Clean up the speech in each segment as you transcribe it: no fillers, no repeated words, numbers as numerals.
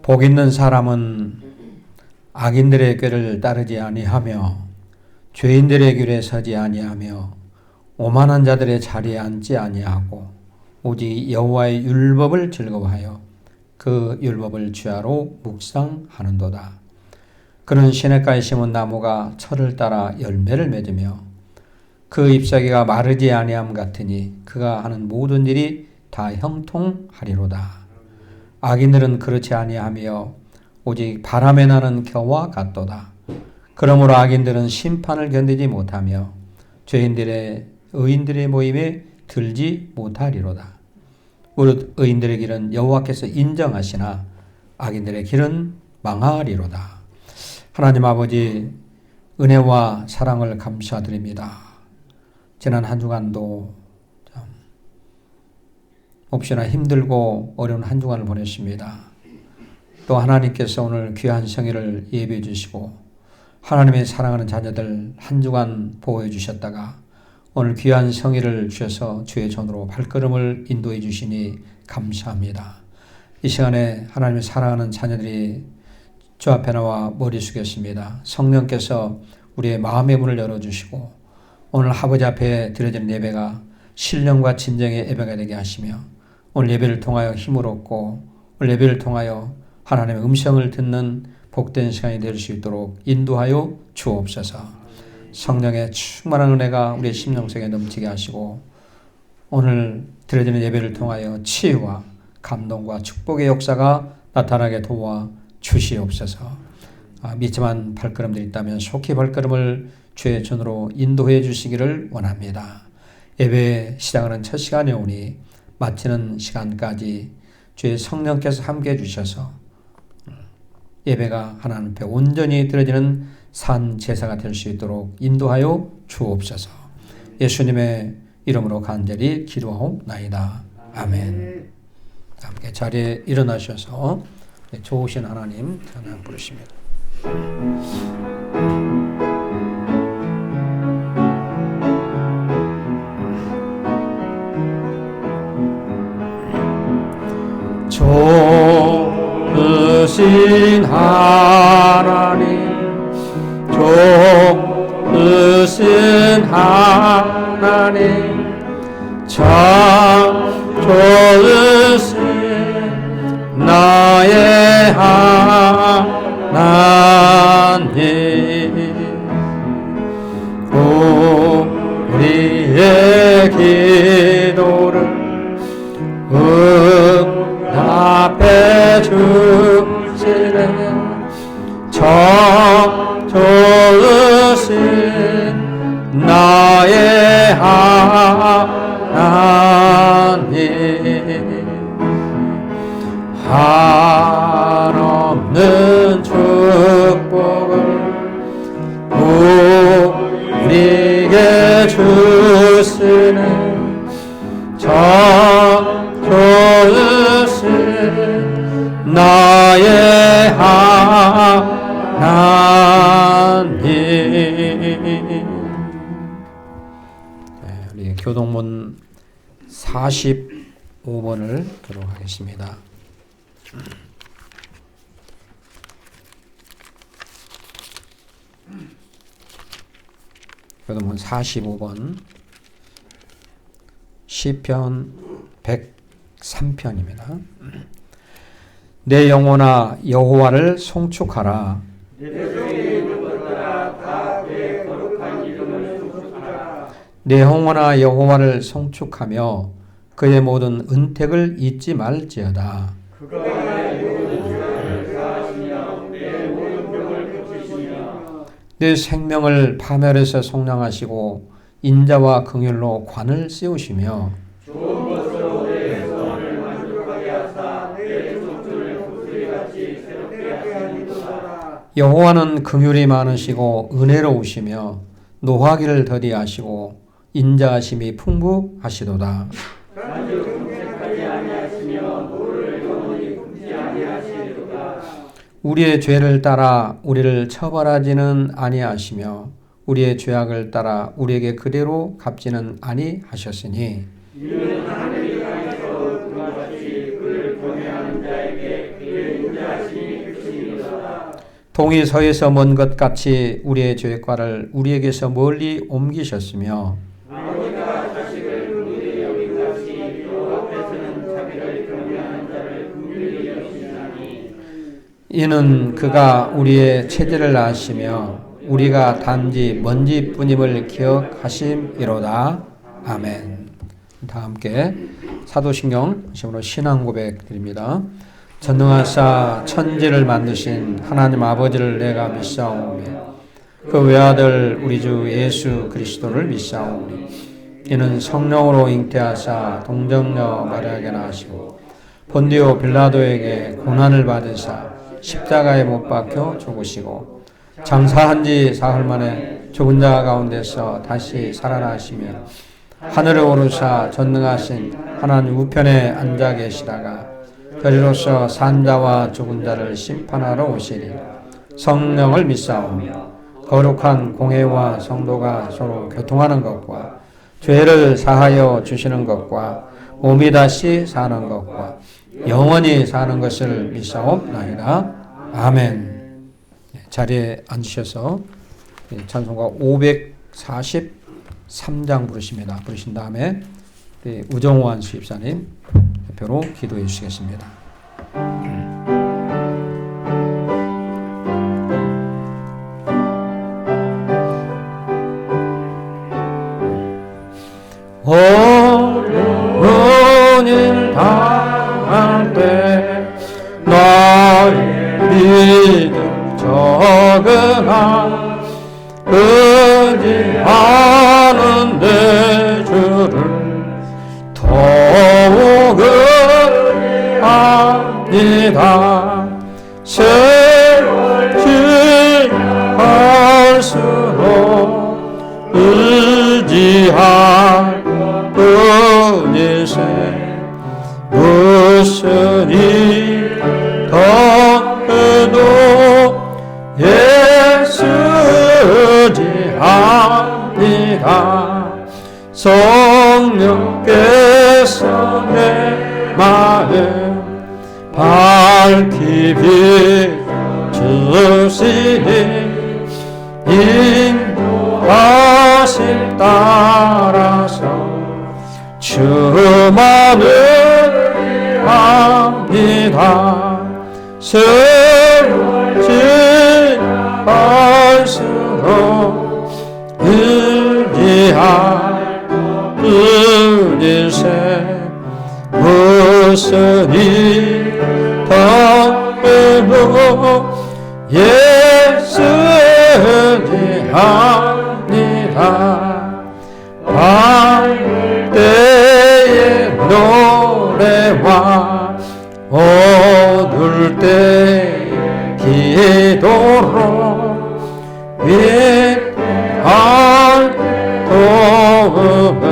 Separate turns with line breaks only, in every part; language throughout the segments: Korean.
복 있는 사람은 악인들의 꾀를 따르지 아니하며 죄인들의 길에 서지 아니하며 오만한 자들의 자리에 앉지 아니하고 오직 여호와의 율법을 즐거워하여 그 율법을 주야로 묵상하는도다. 그는 시냇가에 심은 나무가 철을 따라 열매를 맺으며 그 잎사귀가 마르지 아니함 같으니 그가 하는 모든 일이 다 형통하리로다. 악인들은 그렇지 아니하며 오직 바람에 나는 겨와 같도다. 그러므로 악인들은 심판을 견디지 못하며 의인들의 모임에 들지 못하리로다. 무릇 의인들의 길은 여호와께서 인정하시나 악인들의 길은 망하리로다. 하나님 아버지, 은혜와 사랑을 감사드립니다. 지난 한 주간도 몹시나 힘들고 어려운 한 주간을 보냈습니다. 또 하나님께서 오늘 귀한 성회를 예배해 주시고 하나님의 사랑하는 자녀들 한 주간 보호해 주셨다가 오늘 귀한 성회를 주셔서 주의 손으로 발걸음을 인도해 주시니 감사합니다. 이 시간에 하나님의 사랑하는 자녀들이 주 앞에 나와 머리 숙였습니다. 성령께서 우리의 마음의 문을 열어주시고 오늘 아버지 앞에 드려지는 예배가 신령과 진정의 예배가 되게 하시며 오늘 예배를 통하여 힘을 얻고 오늘 예배를 통하여 하나님의 음성을 듣는 복된 시간이 될 수 있도록 인도하여 주옵소서. 성령의 충만한 은혜가 우리의 심령 속에 넘치게 하시고 오늘 드려지는 예배를 통하여 치유와 감동과 축복의 역사가 나타나게 도와 주시옵소서. 믿지만 발걸음들이 있다면 속히 발걸음을 주의 전으로 인도해 주시기를 원합니다. 예배 시작하는 첫 시간에 오니 마치는 시간까지 주의 성령께서 함께해 주셔서 예배가 하나님 앞에 온전히 드려지는 산 제사가 될 수 있도록 인도하여 주옵소서. 예수님의 이름으로 간절히 기도하옵나이다. 아멘. 함께 자리에 일어나셔서 좋으신 하나님 찬양 부르십니다. 좋으신 하나님, 좋으신 하나님, 참 좋으신 나의 하나님, 우리의 기도를 응답해 주시네. 참 좋으신 나의 하나님, 한없는 축복을 우리에게 주시네. 참 좋으신 나의 하나님. 우리 교동문 45번을 기록하겠습니다. 교동문 45번 시편 103편입니다. 내 영혼아 여호와를 송축하라. 내 영혼아 여호와를 송축하며 그의 모든 은택을 잊지 말지어다. 내 생명을 파멸해서 속량하시고 인자와 긍휼로 관을 씌우시며 좋은 것으로 내 소원을 만족하게 하사 내 족속을 독수리같이 새롭게 하시는도다. 여호와는 긍휼이 많으시고 은혜로우시며 노하기를 더디하시고 인자하심이 풍부하시도다. 우리의 죄를 따라 우리를 처벌하지는 아니하시며 우리의 죄악을 따라 우리에게 그대로 갚지는 아니하셨으니 이는 하늘이 땅에서 그와 같이 그를 경외하는 자에게 그의 인자하심이 동이 서에서 먼 것 같이 우리의 죄과를 우리에게서 멀리 옮기셨으며
아버지가 자식을 긍휼히 여긴 같이 주 앞에서는 자기를 경외하는 자를 긍휼히 여기시나니
이는 그가 우리의 체질을 아시며 우리가 단지 먼지뿐임을 기억하심이로다. 아멘. 다 함께 사도신경 시험으로 신앙 고백 드립니다. 전능하사 천지를 만드신 하나님 아버지를 내가 믿사오며 그 외아들 우리 주 예수 그리스도를 믿사오니 이는 성령으로 잉태하사 동정녀 마리아에게 나시고 본디오 빌라도에게 고난을 받으사 십자가에 못 박혀 죽으시고 장사한 지 사흘 만에 죽은 자 가운데서 다시 살아나시며 하늘에 오르사 전능하신 하나님 우편에 앉아 계시다가 저리로서 산자와 죽은 자를 심판하러 오시리. 성령을 믿사오며 거룩한 공회와 성도가 서로 교통하는 것과 죄를 사하여 주시는 것과 몸이 다시 사는 것과 영원히 사는 것을 믿사옵나이다. 아멘. 자리에 앉으셔서 찬송가 543장 부르십니다. 부르신 다음에 우정환 수입사님 대표로 기도해 주시겠습니다. 어려운 일 당할 때 나의 믿음 적응하 의지하는 내 주를 더욱 의지합니다. 세월 지날수록 의지할 뿐일세 무슨 일 더해도 예수 의지합니다. 성령께서 내 마음 밝히 비추시니 인도하심 따라서 주만을 합니다. 세월 지날수록 의지할 뿐일세 무슨 일 더해도 예수 의지합니다. 밝을 때의 노래와 어두울 때의 기도로 위대한 도움을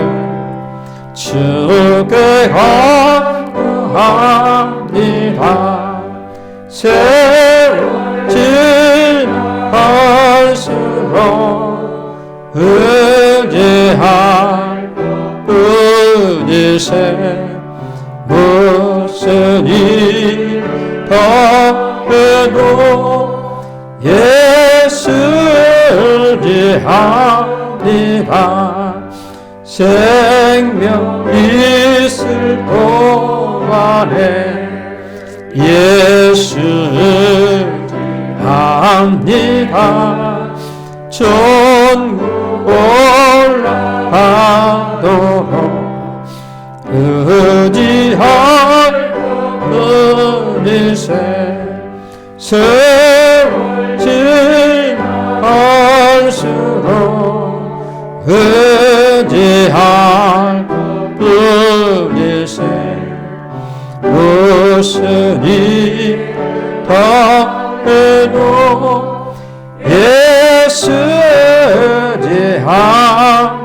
주께 간구합니다. 세월 지날수록 의지할 뿐일세 무슨 일 더해도 예수 의지합니다. 생명 있을 동안에 예수 의지합니다. 천국 올라가도록 의지할 뿐일세 세월 지날수록 의지할 뿐일세 무슨 일 더해도 예수 의지합니다.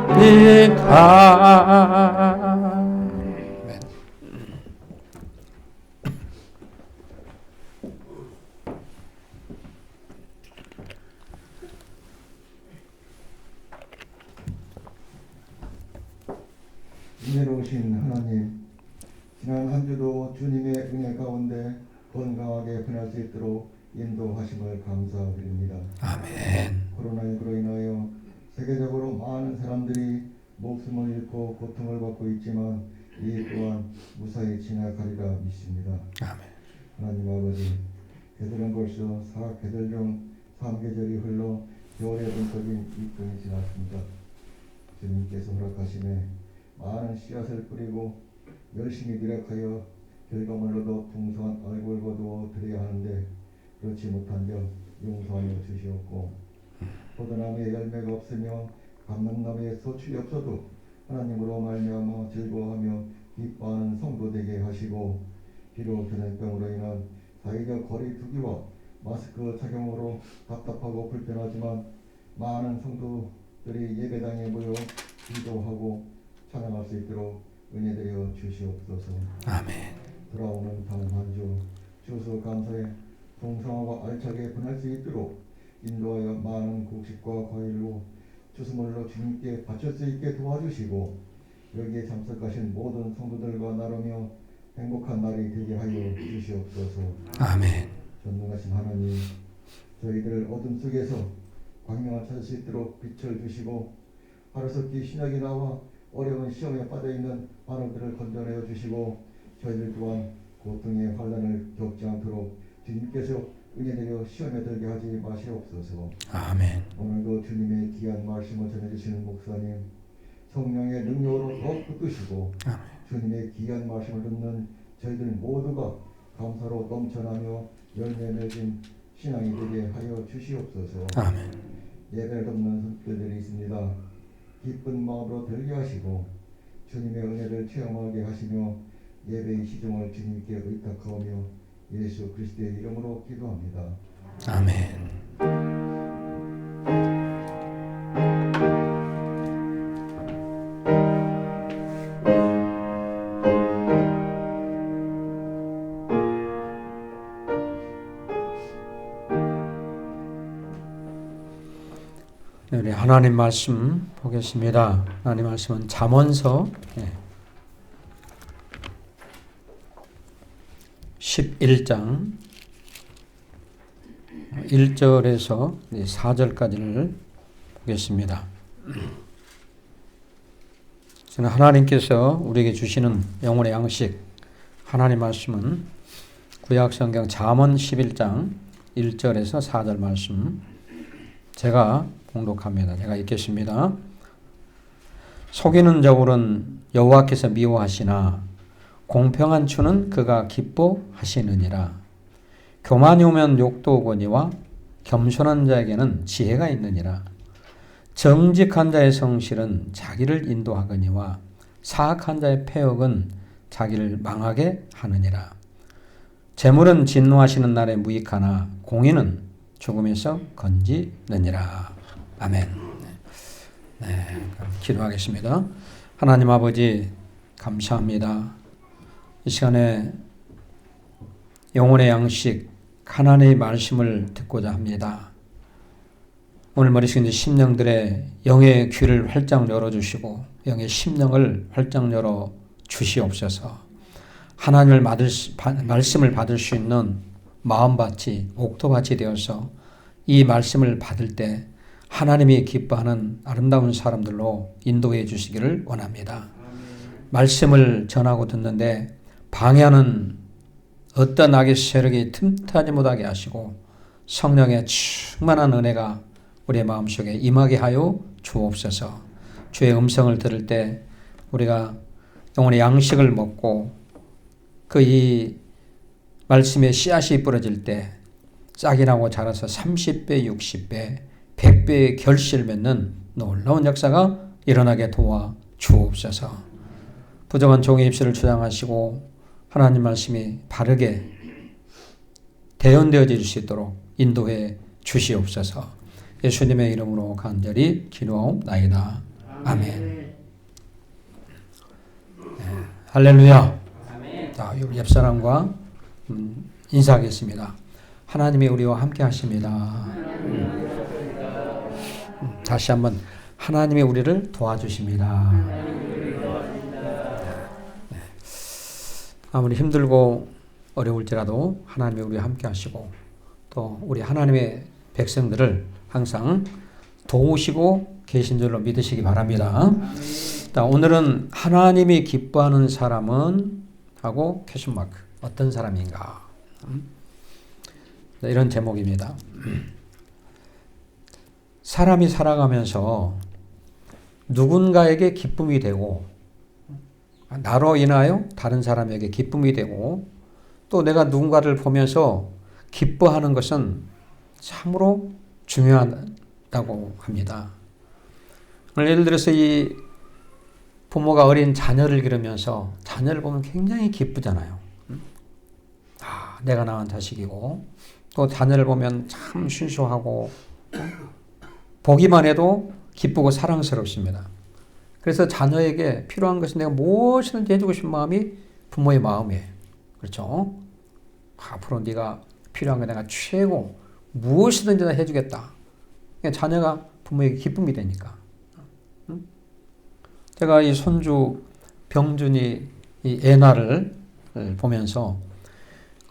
은혜로우신 하나님, 지난 한 주도 주님의 은혜 가운데 건강하게 보낼 수 있도록 인도하심을 감사드립니다.
아멘.
코로나19로 인하여 세계적으로 많은 사람들이 목숨을 잃고 고통을 받고 있지만 이 또한 무사히 지나가리라 믿습니다.
아멘.
하나님 아버지, 계절은 벌써 4계절 중 3계절이 흘러 겨울의 본격인 입冬이 지났습니다. 주님께서 허락하심에 많은 씨앗을 뿌리고 열심히 노력하여 결과물로도 풍성한 얼굴을 거두어 드려야 하는데 그렇지 못한 점 용서하여 주시옵고, 포도나무에 열매가 없으며 감람나무에 소출이 없어도 하나님으로 말미암아 즐거워하며 기뻐하는 성도 되게 하시고, 비록 전염병으로 인한 사회적 거리 두기와 마스크 착용으로 답답하고 불편하지만 많은 성도들이 예배당에 모여 기도하고 찬양할 수 있도록 은혜되어 주시옵소서.
아멘.
돌아오는 다음 한 주 주소 감사에 풍성하고 알차게 보낼 수 있도록 인도하여 많은 곡식과 과일로 주스물로 주님께 바칠 수 있게 도와주시고, 여기에 참석하신 모든 성도들과 나누며 행복한 날이 되게 하여 주시옵소서.
아멘.
전능하신 하나님, 저희들을 어둠 속에서 광명을 찾을 수 있도록 빛을 주시고, 하루속히 신약이 나와 어려운 시험에 빠져있는 만원들을 건져내어 주시고, 저희들 또한 고통의 환난을 겪지 않도록 주님께서 은혜 내려 시험에 들게 하지 마시옵소서.
아멘.
오늘도 주님의 귀한 말씀을 전해주시는 목사님, 성령의 능력으로 더욱 붙드시고,
아멘.
주님의 귀한 말씀을 듣는 저희들 모두가 감사로 넘쳐나며 열매 맺은 신앙이 되게 하여 주시옵소서.
아멘.
예배를 돕는 성도들이 있습니다. 기쁜 마음으로 들게 하시고 주님의 은혜를 체험하게 하시며 예배의 시종을 주님께 의탁하오며 예수 그리스도의 이름으로 기도합니다.
아멘. 우리 하나님 말씀 보겠습니다. 하나님 말씀은 잠언서 11장 1절에서 4절까지를 보겠습니다. 저는 하나님께서 우리에게 주시는 영혼의 양식, 하나님 말씀은 구약성경 잠언 11장 1절에서 4절 말씀, 제가 봉독합니다. 제가 읽겠습니다. 속이는 저울은 여호와께서 미워하시나 공평한 추는 그가 기뻐하시느니라. 교만이 오면 욕도 오거니와 겸손한 자에게는 지혜가 있느니라. 정직한 자의 성실은 자기를 인도하거니와 사악한 자의 패역은 자기를 망하게 하느니라. 재물은 진노하시는 날에 무익하나 공의는 죽음에서 건지느니라. 아멘. 네, 기도하겠습니다. 하나님 아버지 감사합니다. 이 시간에 영혼의 양식 하나님의 말씀을 듣고자 합니다. 오늘 머릿속에 있는 심령들의 영의 귀를 활짝 열어주시고 영의 심령을 활짝 열어 주시옵소서. 하나님을 말씀을 받을 수 있는 마음밭이 옥토밭이 되어서 이 말씀을 받을 때 하나님이 기뻐하는 아름다운 사람들로 인도해 주시기를 원합니다. 말씀을 전하고 듣는데 방해하는 어떤 악의 세력이 틈타지 못하게 하시고 성령의 충만한 은혜가 우리의 마음속에 임하게 하여 주옵소서. 주의 음성을 들을 때 우리가 영혼의 양식을 먹고 그 이 말씀의 씨앗이 부러질 때 싹이 나고 자라서 30배, 60배, 100배의 결실을 맺는 놀라운 역사가 일어나게 도와 주옵소서. 부정한 종의 입술을 주장하시고 하나님 말씀이 바르게 대언되어질 수 있도록 인도해 주시옵소서. 예수님의 이름으로 간절히 기도하옵나이다. 아멘. 네, 할렐루야. 아멘. 자, 옆사람과 인사하겠습니다. 하나님이 우리와 함께 하십니다. 다시 한번 하나님이 우리를 도와주십니다. 네. 아무리 힘들고 어려울지라도 하나님이 우리와 함께 하시고 또 우리 하나님의 백성들을 항상 도우시고 계신 줄로 믿으시기 바랍니다. 자, 오늘은 하나님이 기뻐하는 사람은 하고 퀘스천마크 어떤 사람인가 이런 제목입니다. 사람이 살아가면서 누군가에게 기쁨이 되고 나로 인하여 다른 사람에게 기쁨이 되고 또 내가 누군가를 보면서 기뻐하는 것은 참으로 중요하다고 합니다. 예를 들어서 이 부모가 어린 자녀를 기르면서 자녀를 보면 굉장히 기쁘잖아요. 내가 낳은 자식이고 또 자녀를 보면 참 순수하고 보기만 해도 기쁘고 사랑스럽습니다. 그래서 자녀에게 필요한 것은 내가 무엇이든지 해주고 싶은 마음이 부모의 마음이에요. 그렇죠? 앞으로 네가 필요한 거 내가 최고 무엇이든지 다 해주겠다. 자녀가 부모에게 기쁨이 되니까. 제가 이 손주 병준이 이 애나를 보면서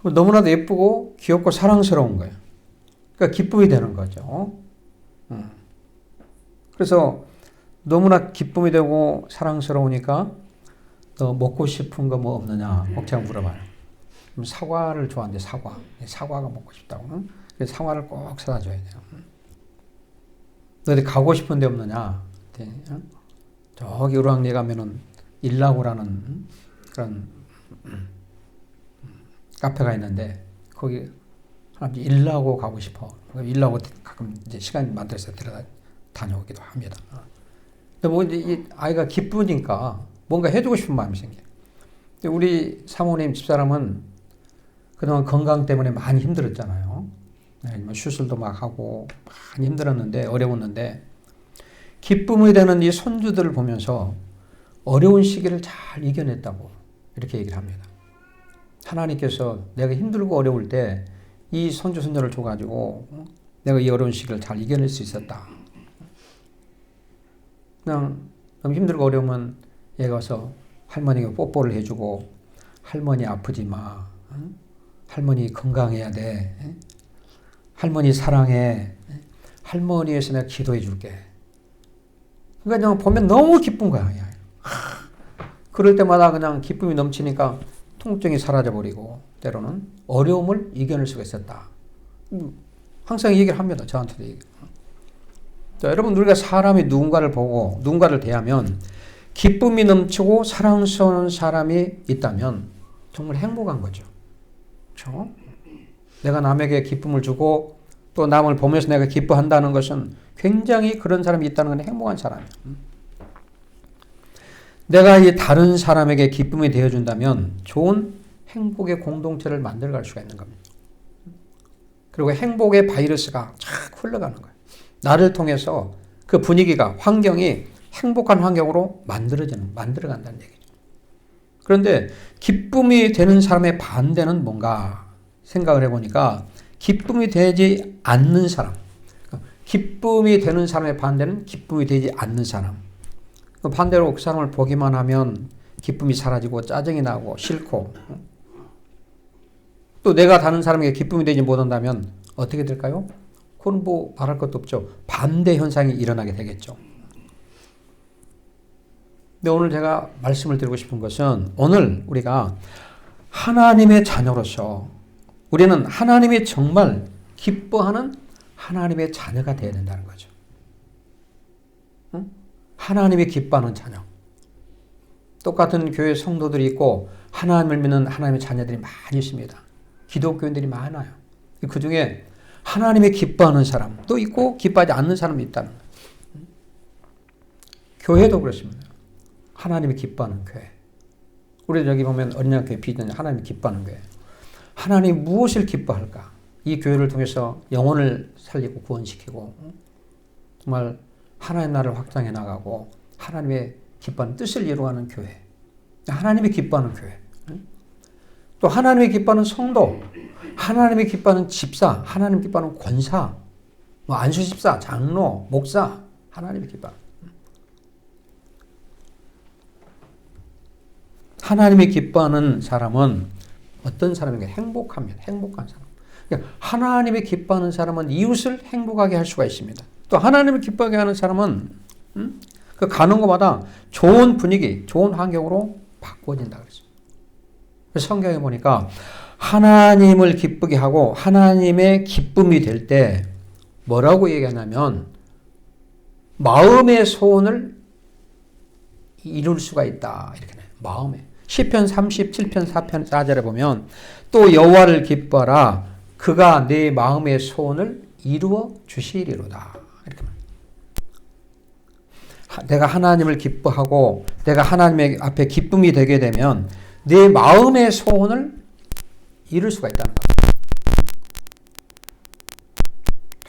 너무나도 예쁘고 귀엽고 사랑스러운 거예요. 그러니까 기쁨이 되는 거죠. 그래서 너무나 기쁨이 되고 사랑스러우니까 너 먹고 싶은 거 뭐 없느냐 꼭 제가 물어봐요. 그럼 사과를 좋아하는데 사과가 먹고 싶다고. 그래서 사과를 꼭 사다 줘야 돼요. 너 어디 가고 싶은 데 없느냐. 저기 우랑리에 가면은 일라고라는 그런 카페가 있는데 거기 일라고 가고 싶어. 일라고 가끔 이제 시간 만들어서 다녀오기도 합니다. 근데 뭐 이제 이 아이가 기쁘니까 뭔가 해주고 싶은 마음이 생겨요. 우리 사모님 집사람은 그동안 건강 때문에 많이 힘들었잖아요. 수술도 막 하고 많이 힘들었는데 어려웠는데 기쁨이 되는 이 손주들을 보면서 어려운 시기를 잘 이겨냈다고 이렇게 얘기를 합니다. 하나님께서 내가 힘들고 어려울 때 이 손주 손녀를 줘가지고 내가 이 어려운 시기를 잘 이겨낼 수 있었다. 그냥 너무 힘들고 어려우면 얘가 와서 할머니가 뽀뽀를 해주고 할머니 아프지 마. 할머니 건강해야 돼. 할머니 사랑해. 할머니 위해서 내가 기도해 줄게. 그러니까 그냥 보면 너무 기쁜 거야. 그럴 때마다 그냥 기쁨이 넘치니까 통증이 사라져버리고 때로는 어려움을 이겨낼 수가 있었다. 항상 얘기를 합니다. 저한테도 얘기. 자, 여러분 우리가 사람이 누군가를 보고 누군가를 대하면 기쁨이 넘치고 사랑스러운 사람이 있다면 정말 행복한 거죠. 그렇죠? 내가 남에게 기쁨을 주고 또 남을 보면서 내가 기뻐한다는 것은 굉장히 그런 사람이 있다는 건 행복한 사람이에요. 내가 이 다른 사람에게 기쁨이 되어준다면 좋은 행복의 공동체를 만들어갈 수가 있는 겁니다. 그리고 행복의 바이러스가 착 흘러가는 거예요. 나를 통해서 그 분위기가 환경이 행복한 환경으로 만들어간다는 얘기죠. 그런데 기쁨이 되는 사람의 반대는 뭔가 생각을 해보니까 기쁨이 되지 않는 사람, 기쁨이 되는 사람의 반대는 기쁨이 되지 않는 사람. 반대로 그 사람을 보기만 하면 기쁨이 사라지고 짜증이 나고 싫고 또 내가 다른 사람에게 기쁨이 되지 못한다면 어떻게 될까요? 그건 뭐 말할 것도 없죠. 반대 현상이 일어나게 되겠죠. 근데 오늘 제가 말씀을 드리고 싶은 것은 오늘 우리가 하나님의 자녀로서 우리는 하나님이 정말 기뻐하는 하나님의 자녀가 되어야 된다는 거죠. 하나님이 기뻐하는 자녀. 똑같은 교회 성도들이 있고 하나님을 믿는 하나님의 자녀들이 많이 있습니다. 기독교인들이 많아요. 그 중에 하나님이 기뻐하는 사람도 있고 기뻐하지 않는 사람이 있다는 거예요. 교회도 그렇습니다. 하나님이 기뻐하는 교회. 우리 여기 보면 어린양교회 비전 하나님이 기뻐하는 교회. 하나님 무엇을 기뻐할까? 이 교회를 통해서 영혼을 살리고 구원시키고 정말 하나님의 나라를 확장해 나가고 하나님의 기뻐하는 뜻을 이루어가는 교회. 하나님이 기뻐하는 교회. 또 하나님이 기뻐하는 성도. 하나님이 기뻐하는 집사. 하나님이 기뻐하는 권사. 안수집사, 장로, 목사. 하나님이 기뻐하는. 하나님이 기뻐하는 사람은 어떤 사람인가? 행복합니다. 행복한 사람. 그러니까 하나님이 기뻐하는 사람은 이웃을 행복하게 할 수가 있습니다. 또 하나님을 기뻐하게 하는 사람은 그 가는 곳마다 좋은 분위기, 좋은 환경으로 바꾸어진다 그랬어요. 그래서 성경에 보니까 하나님을 기쁘게 하고 하나님의 기쁨이 될 때 뭐라고 얘기하냐면 마음의 소원을 이룰 수가 있다. 이렇게 해요. 마음에. 시편 37편 4편 4절에 보면 또 여호와를 기뻐하라. 그가 내 마음의 소원을 이루어 주시리로다. 이렇게 말해요. 내가 하나님을 기뻐하고 내가 하나님의 앞에 기쁨이 되게 되면 내 마음의 소원을 이룰 수가 있다는 겁니다.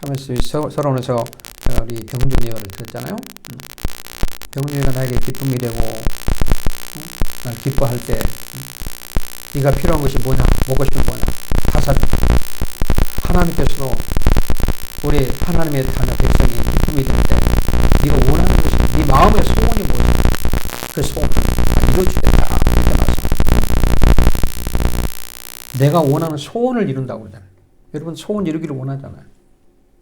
하면서 서론에서 우리 병준이 예언을 들었잖아요. 병준이가 나에게 기쁨이 되고 날 기뻐할 때 네가 필요한 것이 뭐냐, 먹고 싶은 뭐냐, 하사들. 하나님께서도 우리 하나님의 자녀 백성이 기쁨이 될 때 네가 원하는 것이, 네 마음의 소원이 뭐냐, 그 소원을 이루어주겠다 이렇게 말씀합니다. 내가 원하는 소원을 이룬다고 그러잖아요. 여러분 소원 이루기를 원하잖아요.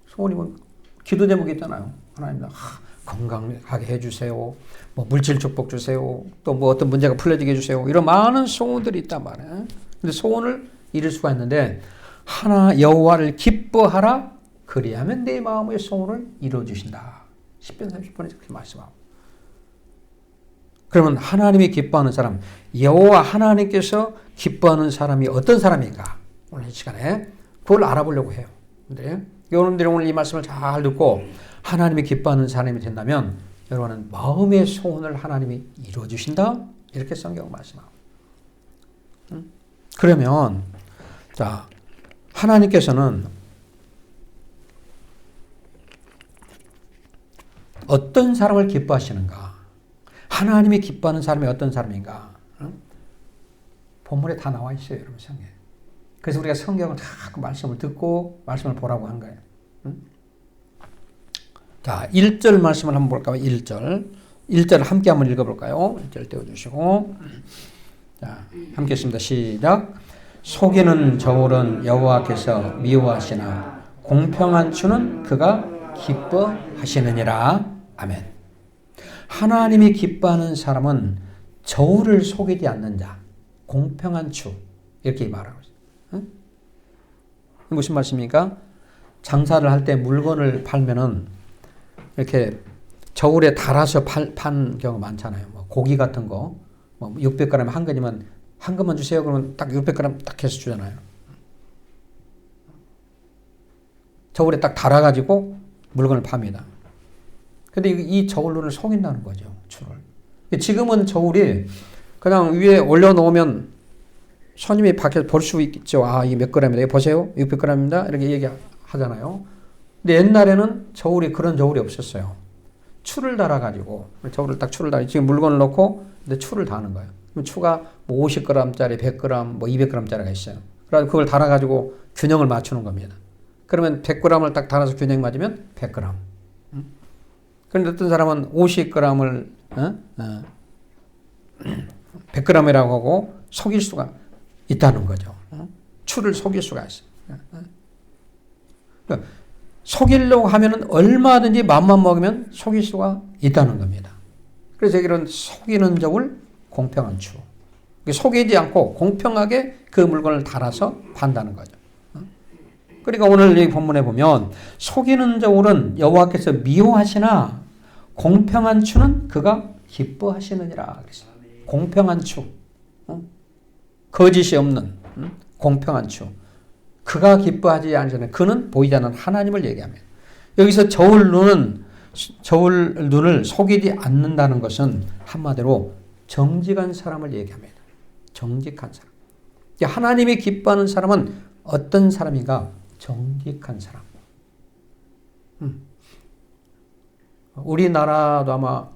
소원이 뭐 기도 제목이 있잖아요. 하나님 건강하게 해주세요. 뭐 물질 축복 주세요. 또 뭐 어떤 문제가 풀려지게 해주세요. 이런 많은 소원들이 있단 말이에요. 근데 소원을 이룰 수가 있는데 여호와를 기뻐하라. 그리하면 내 마음의 소원을 이루어주신다. 10편 30편에 그렇게 말씀하고. 그러면 하나님이 기뻐하는 사람, 여호와 하나님께서 기뻐하는 사람이 어떤 사람인가? 오늘 이 시간에 그걸 알아보려고 해요. 근데 여러분들이 오늘 이 말씀을 잘 듣고 하나님이 기뻐하는 사람이 된다면 여러분은 마음의 소원을 하나님이 이루어 주신다. 이렇게 성경 말씀하고. 그러면 자, 하나님께서는 어떤 사람을 기뻐하시는가? 하나님이 기뻐하는 사람이 어떤 사람인가? 본문에 다 나와 있어요, 여러분 성경에. 그래서 우리가 성경을 다 그 말씀을 듣고 말씀을 보라고 한 거예요. 자, 1절 말씀을 한번 볼까요? 1절 함께 한번 읽어볼까요? 1절 떼어주시고. 자, 함께 했습니다. 시작. 속이는 저울은 여호와께서 미워하시나 공평한 추는 그가 기뻐하시느니라. 아멘. 하나님이 기뻐하는 사람은 저울을 속이지 않는 자, 공평한 추, 이렇게 말하고 있어요. 무슨 말씀입니까? 장사를 할 때 물건을 팔면은 이렇게 저울에 달아서 판 경우 많잖아요. 뭐 고기 같은 거, 뭐 600g 한 근이면 한 근만 주세요. 그러면 딱 600g 딱 해서 주잖아요. 저울에 딱 달아가지고 물건을 팝니다. 근데 이 저울로는 속인다는 거죠. 추를. 지금은 저울이 그냥 위에 올려놓으면 손님이 밖에서 볼 수 있죠. 아, 이게 몇 g입니다. 보세요. 600g입니다. 이렇게 얘기하잖아요. 근데 옛날에는 저울이 그런 저울이 없었어요. 추를 달아가지고 저울을 딱 추를 달아. 지금 물건을 넣고 근데 추를 다는 거예요. 그럼 추가 뭐 50g짜리, 100g, 뭐 200g짜리가 있어요. 그래서 그걸 달아가지고 균형을 맞추는 겁니다. 그러면 100g을 딱 달아서 균형 맞으면 100g. 그런데 어떤 사람은 50g을 100g이라고 하고 속일 수가 있다는 거죠. 추를 속일 수가 있어요. 그러니까 속이려고 하면은 얼마든지 마음만 먹으면 속일 수가 있다는 겁니다. 그래서 이런 속이는 저울, 공평한 추. 속이지 않고 공평하게 그 물건을 달아서 판다는 거죠. 그러니까 오늘 이 본문에 보면 속이는 저울은 여호와께서 미워하시나 공평한 추는 그가 기뻐하시느니라 그랬어요. 공평한 추, 거짓이 없는 공평한 추. 그가 기뻐하지 않으시는 그는 보이지 않는 하나님을 얘기합니다. 여기서 저울 눈을 속이지 않는다는 것은 한마디로 정직한 사람을 얘기합니다. 정직한 사람. 하나님이 기뻐하는 사람은 어떤 사람인가? 정직한 사람. 우리나라도 아마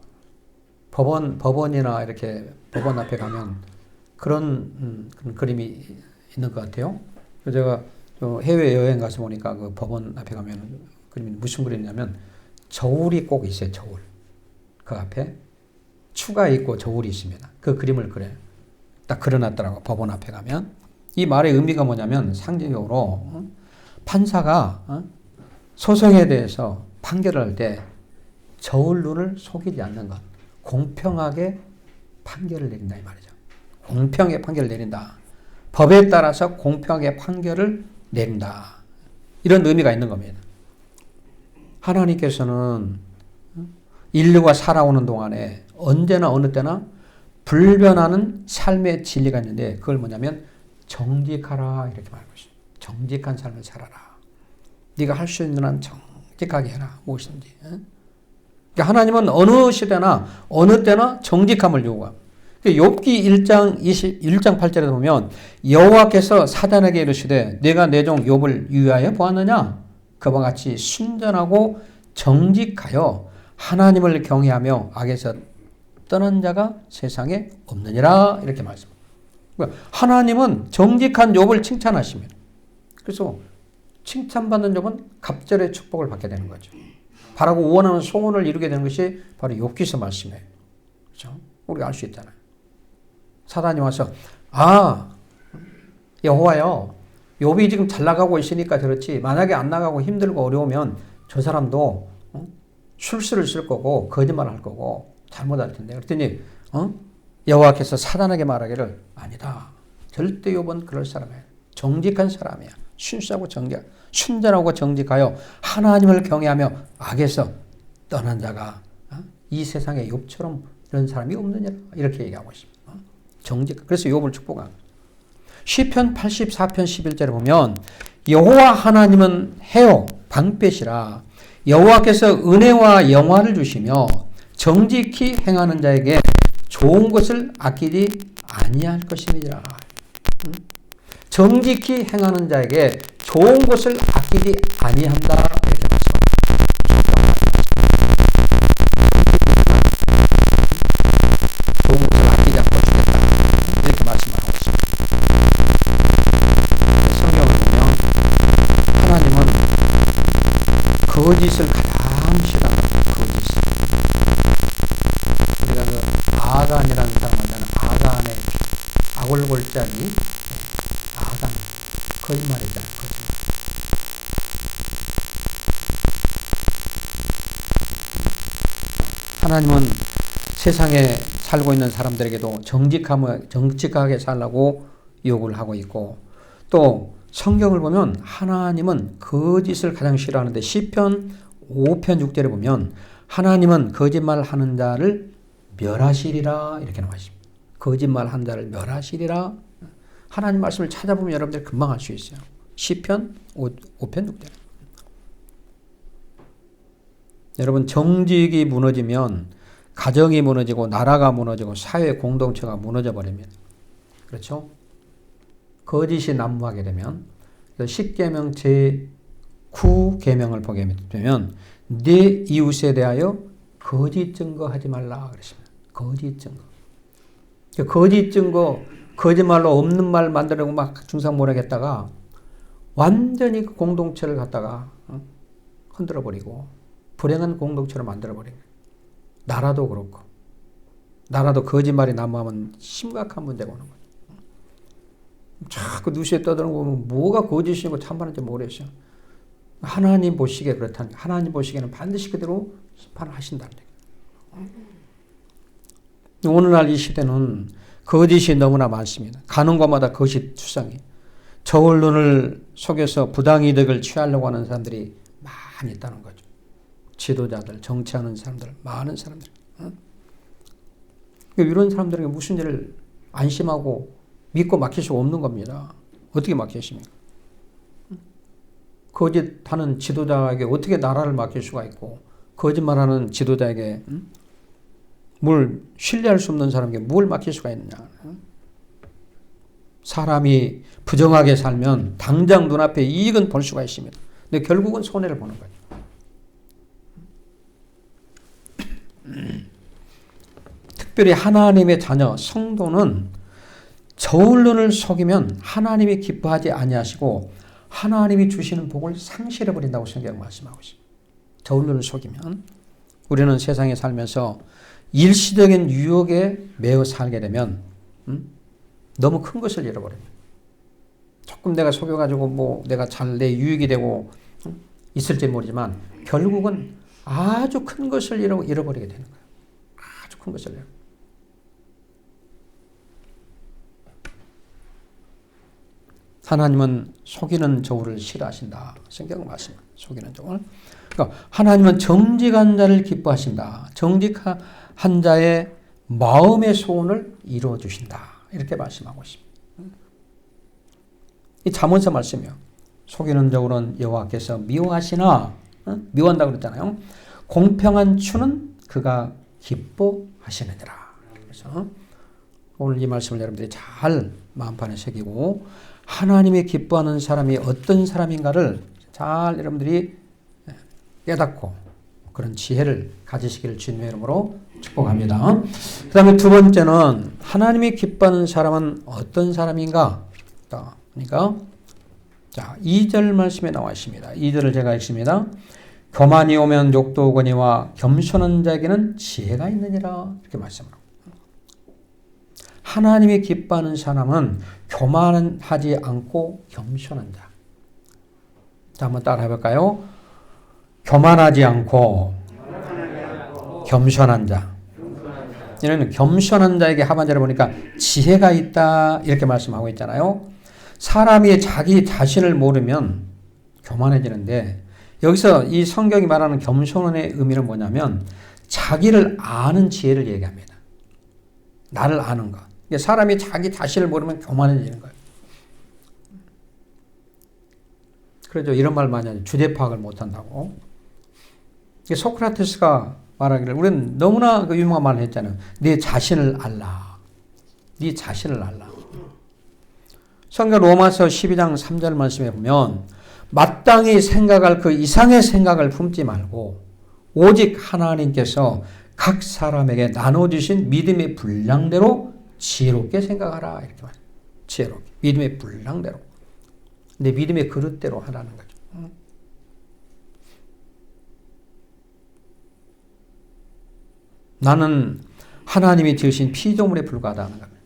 법원이나 이렇게 법원 앞에 가면 그런 그림이 있는 것 같아요. 제가 해외 여행 가서 보니까 그 법원 앞에 가면 그림이 무슨 그림이냐면 저울이 꼭 있어요. 저울. 그 앞에 추가 있고 저울이 있습니다. 그 그림을 그려요. 딱 그려놨더라고. 법원 앞에 가면. 이 말의 의미가 뭐냐면 상징적으로 판사가 소송에 대해서 판결을 할 때 저울 눈을 속이지 않는 것, 공평하게 판결을 내린다 이 말이죠. 공평하게 판결을 내린다. 법에 따라서 공평하게 판결을 내린다. 이런 의미가 있는 겁니다. 하나님께서는 인류가 살아오는 동안에 언제나 어느 때나 불변하는 삶의 진리가 있는데 그걸 뭐냐면 정직하라 이렇게 말하고 있습니다. 정직한 삶을 살아라. 네가 할 수 있는 한 정직하게 해라. 무엇인지. 그러니까 하나님은 어느 시대나 어느 때나 정직함을 요구합니다. 욥기 1장 8절에 보면 여호와께서 사단에게 이르시되 내가 내 종 욥을 유하여 보았느냐 그와 같이 순전하고 정직하여 하나님을 경외하며 악에서 떠난 자가 세상에 없느니라 이렇게 말씀합니다. 하나님은 정직한 욥을 칭찬하십니다. 그래서 칭찬받는 욥은 갑절의 축복을 받게 되는 거죠. 바라고 원하는 소원을 이루게 되는 것이 바로 욥기서 말씀이에요. 그렇죠? 우리가 알 수 있잖아요. 사단이 와서 여호와여 욥이 지금 잘 나가고 있으니까 그렇지 만약에 안 나가고 힘들고 어려우면 저 사람도 술수를 쓸 거고 거짓말을 할 거고 잘못할 텐데 그랬더니 여호와께서 사단에게 말하기를 아니다. 절대 욥은 그럴 사람이야. 정직한 사람이야. 순수하고 순전하고 정직하여 하나님을 경외하며 악에서 떠난 자가 이 세상에 욥처럼 이런 사람이 없느냐 이렇게 얘기하고 있습니다. 정직. 그래서 욥을 축복한 거예요. 시편 84편 11절에 보면 여호와 하나님은 해요 방패시라 여호와께서 은혜와 영화를 주시며 정직히 행하는 자에게 좋은 것을 아끼지 아니할 것임이라. 정직히 행하는 자에게 좋은 것을 아끼지 아니한다 이렇게 말씀합니다. 좋은 것을 아끼지 않고 주겠다 이렇게 말씀하고 있습니다. 성경을 보면 하나님은 거짓을 가장 싫어한다. 거짓. 우리가 그 아간이라는 사람 하잖아요. 아간의 아골골짜기 아간 거짓말이잖아요. 거짓말. 하나님은 세상에 살고 있는 사람들에게도 정직하게 살라고 요구를 하고 있고 또 성경을 보면 하나님은 거짓을 가장 싫어하는데 시편 5편 6절에 보면 하나님은 거짓말하는 자를 멸하시리라 이렇게 나와 있습니다. 거짓말하는 자를 멸하시리라. 하나님 말씀을 찾아보면 여러분들 금방 알 수 있어요. 시편 5편 6절. 여러분 정직이 무너지면 가정이 무너지고 나라가 무너지고 사회 공동체가 무너져 버립니다. 그렇죠? 거짓이 난무하게 되면 10계명 제9계명을 보게 되면 네 이웃에 대하여 거짓 증거하지 말라 그랬습니다. 거짓 증거. 거짓 증거, 거짓말로 없는 말 만들려고 막 중상모략했다가 완전히 그 공동체를 갖다가 흔들어버리고 불행한 공동체로 만들어버린 거예요. 나라도 그렇고 나라도 거짓말이 난무하면 심각한 문제가 오는 거예요. 자꾸 뉴스에 떠드는 거 보면 뭐가 거짓이고 참말인지 모르겠어요. 하나님 보시기에 그렇다는 거예요. 하나님 보시기에는 반드시 그대로 심판을 하신다는 거예요. 오늘날 이 시대는 거짓이 너무나 많습니다. 가는 곳마다 거짓 투성이. 저울 눈을 속여서 부당이득을 취하려고 하는 사람들이 많이 있다는 거죠. 지도자들, 정치하는 사람들, 많은 사람들. 이런 사람들에게 무슨 일을 안심하고 믿고 맡길 수 없는 겁니다. 어떻게 맡기십니까? 거짓하는 지도자에게 어떻게 나라를 맡길 수가 있고 거짓말하는 지도자에게 뭘 신뢰할 수 없는 사람에게 뭘 맡길 수가 있느냐. 사람이 부정하게 살면 당장 눈앞에 이익은 볼 수가 있습니다. 근데 결국은 손해를 보는 거예요. 특별히 하나님의 자녀 성도는 저울 눈을 속이면 하나님이 기뻐하지 아니하시고 하나님이 주시는 복을 상실해 버린다고 성경 말씀하고 있습니다. 저울 눈을 속이면 우리는 세상에 살면서 일시적인 유혹에 매어 살게 되면 너무 큰 것을 잃어버립니다. 조금 내가 속여가지고 뭐 내가 잘 내 유익이 되고 있을지 모르지만 결국은 아주 큰 것을 잃어버리게 되는 거예요. 아주 큰 것을 잃어. 하나님은 속이는 저울을 싫어하신다. 성경 말씀. 속이는 저울. 그러니까 하나님은 정직한 자를 기뻐하신다. 정직한 자의 마음의 소원을 이루어 주신다. 이렇게 말씀하고 있습니다. 이 잠언서 말씀이요. 속이는 저울은 여호와께서 미워하시나, 미워한다고 그랬잖아요. 공평한 추는 그가 기뻐하시느니라. 그래서 오늘 이 말씀을 여러분들이 잘 마음판에 새기고 하나님이 기뻐하는 사람이 어떤 사람인가를 잘 여러분들이 깨닫고 그런 지혜를 가지시기를 주님의 이름으로 축복합니다. 그 다음에 두 번째는 하나님이 기뻐하는 사람은 어떤 사람인가? 그러니까 자 2절 말씀에 나와 있습니다. 2절을 제가 읽습니다. 교만이 오면 욕도 오거니와 겸손한 자에게는 지혜가 있느니라. 이렇게 말씀합니다. 하나님이 기뻐하는 사람은 교만하지 않고 겸손한 자. 자, 한번 따라 해볼까요? 교만하지 않고 겸손한 자. 이는 겸손한 자에게 하반절에 보니까 지혜가 있다 이렇게 말씀하고 있잖아요. 사람이 자기 자신을 모르면 교만해지는데 여기서 이 성경이 말하는 겸손의 의미는 뭐냐면 자기를 아는 지혜를 얘기합니다. 나를 아는 것. 사람이 자기 자신을 모르면 교만해지는 거예요. 그래서 이런 말 많이 하죠. 주제 파악을 못한다고. 소크라테스가 말하기를 우리는 너무나 그 유명한 말을 했잖아요. 네 자신을 알라. 네 자신을 알라. 성경 로마서 12장 3절 말씀에 보면 마땅히 생각할 그 이상의 생각을 품지 말고 오직 하나님께서 각 사람에게 나눠주신 믿음의 분량대로 지혜롭게 생각하라. 이렇게 말해요. 지혜롭게. 믿음의 분량대로. 내 믿음의 그릇대로 하라는 거죠. 나는 하나님이 지으신 피조물에 불과하다는 겁니다.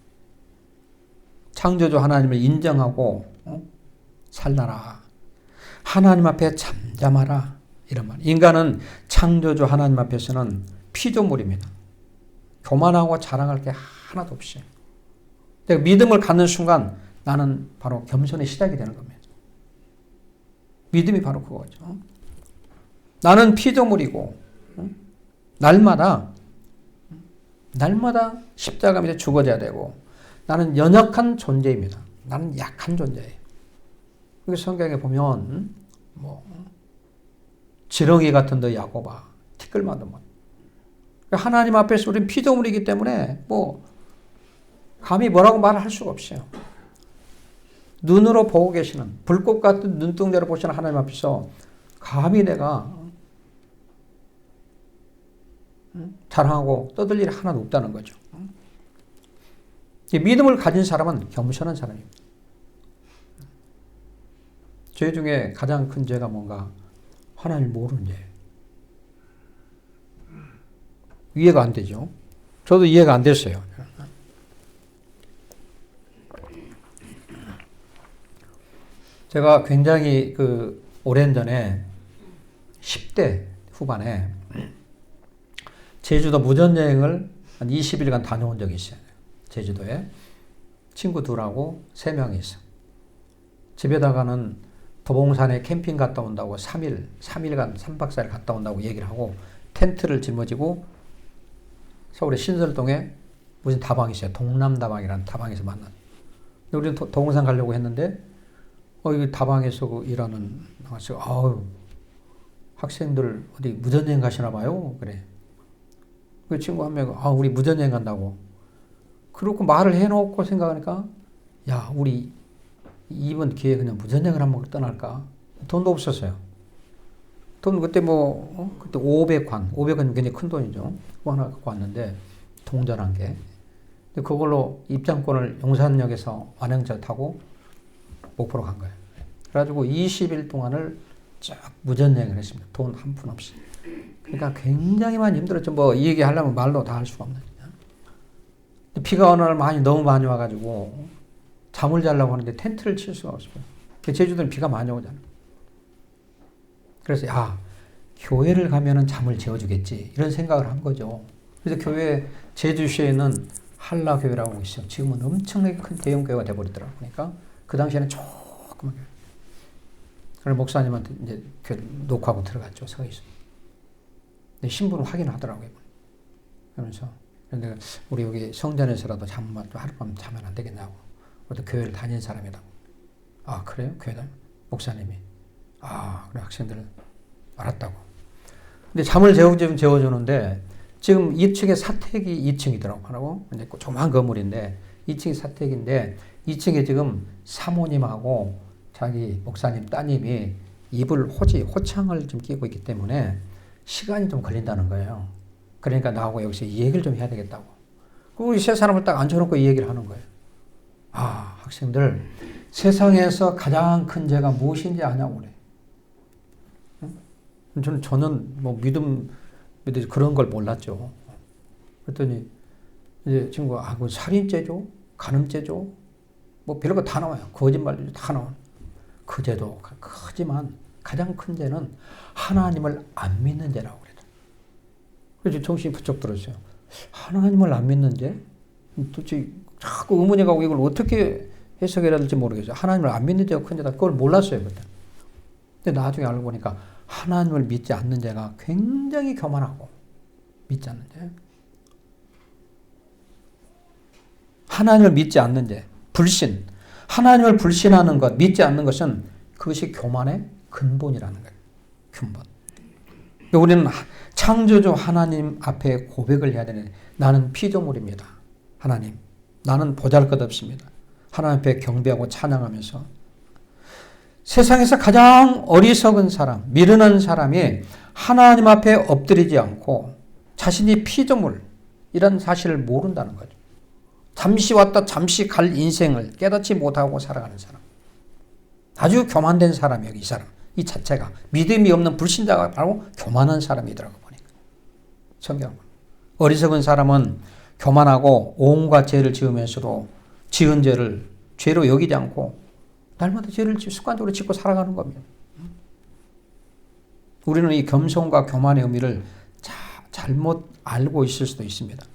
창조주 하나님을 인정하고 살라라. 하나님 앞에 잠잠하라. 이런 말. 인간은 창조주 하나님 앞에서는 피조물입니다. 교만하고 자랑할 게 하나도 없이. 내가 믿음을 갖는 순간 나는 바로 겸손의 시작이 되는 겁니다. 믿음이 바로 그거죠. 나는 피조물이고 날마다 십자가 밑에 죽어져야 되고 나는 연약한 존재입니다. 나는 약한 존재예요. 그래서 성경에 보면 지렁이 같은 너 야곱아 티끌만도 못. 하나님 앞에서 우리는 피조물이기 때문에 감히 뭐라고 말을 할 수가 없어요. 눈으로 보고 계시는 불꽃 같은 눈동자로 보시는 하나님 앞에서 감히 내가 자랑하고 떠들 일이 하나도 없다는 거죠. 믿음을 가진 사람은 겸손한 사람입니다. 죄 중에 가장 큰 죄가 뭔가? 하나님을 모르는 죄. 이해가 안 되죠. 저도 이해가 안 됐어요. 제가 굉장히 오랜 전에 10대 후반에 제주도 무전여행을 한 20일간 다녀온 적이 있어요. 제주도에. 친구 둘하고 3명이 있어. 집에다가는 도봉산에 캠핑 갔다 온다고 3일간 3박 4일 갔다 온다고 얘기를 하고 텐트를 짊어지고 서울의 신설동에 무슨 다방이 있어요. 동남다방이라는 다방에서 만난. 우리는 도봉산 가려고 했는데 이 다방에서 일하는 나가서 학생들 어디 무전여행 가시나 봐요. 그래. 그 친구 한 명 우리 무전여행 간다고. 그렇고 말을 해놓고 생각하니까 야 우리 이번 기회에 그냥 무전여행을 한번 떠날까. 돈도 없었어요. 돈 그때 그때 500원 굉장히 큰 돈이죠. 그거 하나 갖고 왔는데 동전한 게. 그걸로 입장권을 용산역에서 완행차 타고 목포로 간 거예요. 그래가지고 20일 동안을 쭉 무전여행을 했습니다. 돈 한 푼 없이. 그러니까 굉장히 많이 힘들었죠. 이 얘기 하려면 말로 다 할 수가 없는. 비가 어느 날 너무 많이 와가지고 잠을 자려고 하는데 텐트를 칠 수가 없어요. 제주도는 비가 많이 오잖아요. 그래서 교회를 가면은 잠을 재워주겠지 이런 생각을 한 거죠. 그래서 교회 제주시에는 한라교회라고 있어요. 지금은 엄청나게 큰 대형 교회가 돼버리더라고요. 그러니까 그 당시에는 조그만 교회. 그래서 목사님한테 이제 녹화하고 들어갔죠. 서 있어요. 근데 신부는 확인하더라고요. 그러면서 내가 우리 여기 성전에서라도 하룻밤 자면 안 되겠냐고. 우리도 교회를 다닌 사람이라고. 그래요? 교회 다녀? 목사님이. 그래 학생들 알았다고. 근데 잠을 재워주는데 지금 2층에 사택이 2층이더라고. 이제 조그만 건물인데 2층이 사택인데 2층에 지금 사모님하고 자기 목사님 따님이 입을 호창을 좀 끼고 있기 때문에 시간이 좀 걸린다는 거예요. 그러니까 나하고 여기서 이 얘기를 좀 해야 되겠다고. 그리고 이 세 사람을 딱 앉혀놓고 이 얘기를 하는 거예요. 학생들 세상에서 가장 큰 죄가 무엇인지 아냐고 그래. 저는 뭐 믿음 그런 걸 몰랐죠. 그랬더니 이제 친구가 그 살인죄죠, 간음죄죠, 뭐 별거 다 나와요. 거짓말도 다 나와요. 그 죄도 크지만 가장 큰 죄는 하나님을 안 믿는 죄라고 그래요. 그래서 정신이 부쩍 들었어요. 하나님을 안 믿는 죄? 도대체 자꾸 의문이 가고 이걸 어떻게 해석해야 될지 모르겠어요. 하나님을 안 믿는 죄가 큰 죄다. 그걸 몰랐어요 그때. 근데 나중에 알고 보니까 하나님을 믿지 않는 죄가 굉장히 교만하고 믿지 않는 죄. 하나님을 믿지 않는 죄, 불신. 하나님을 불신하는 것, 믿지 않는 것은 그것이 교만의 근본이라는 거예요. 근본. 우리는 창조주 하나님 앞에 고백을 해야 되는데 나는 피조물입니다. 하나님, 나는 보잘것없습니다. 하나님 앞에 경배하고 찬양하면서 세상에서 가장 어리석은 사람, 미련한 사람이 하나님 앞에 엎드리지 않고 자신이 피조물이라는 사실을 모른다는 거죠. 잠시 왔다 잠시 갈 인생을 깨닫지 못하고 살아가는 사람. 아주 교만된 사람이에요. 이 사람. 이 자체가. 믿음이 없는 불신자가 바로 교만한 사람이더라고 보니까. 성경은. 어리석은 사람은 교만하고 온갖 죄를 지으면서도 지은 죄를 죄로 여기지 않고 날마다 죄를 습관적으로 짓고 살아가는 겁니다. 우리는 이 겸손과 교만의 의미를 잘못 알고 있을 수도 있습니다.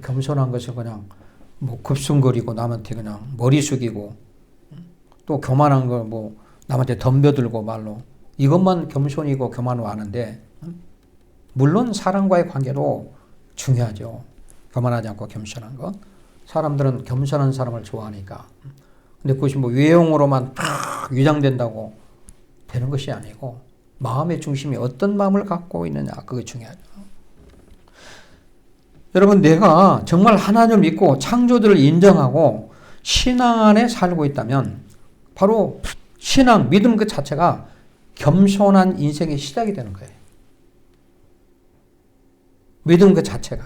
겸손한 것을 그냥 뭐 급순거리고 남한테 그냥 머리 숙이고 또 교만한 거 뭐 남한테 덤벼들고 말로 이것만 겸손이고 교만으로 아는데 물론 사람과의 관계도 중요하죠. 교만하지 않고 겸손한 것. 사람들은 겸손한 사람을 좋아하니까. 근데 그것이 뭐 외형으로만 딱 위장된다고 되는 것이 아니고 마음의 중심이 어떤 마음을 갖고 있느냐 그게 중요하죠. 여러분 내가 정말 하나님을 믿고 창조주를 인정하고 신앙 안에 살고 있다면 바로 신앙, 믿음 그 자체가 겸손한 인생의 시작이 되는 거예요. 믿음 그 자체가.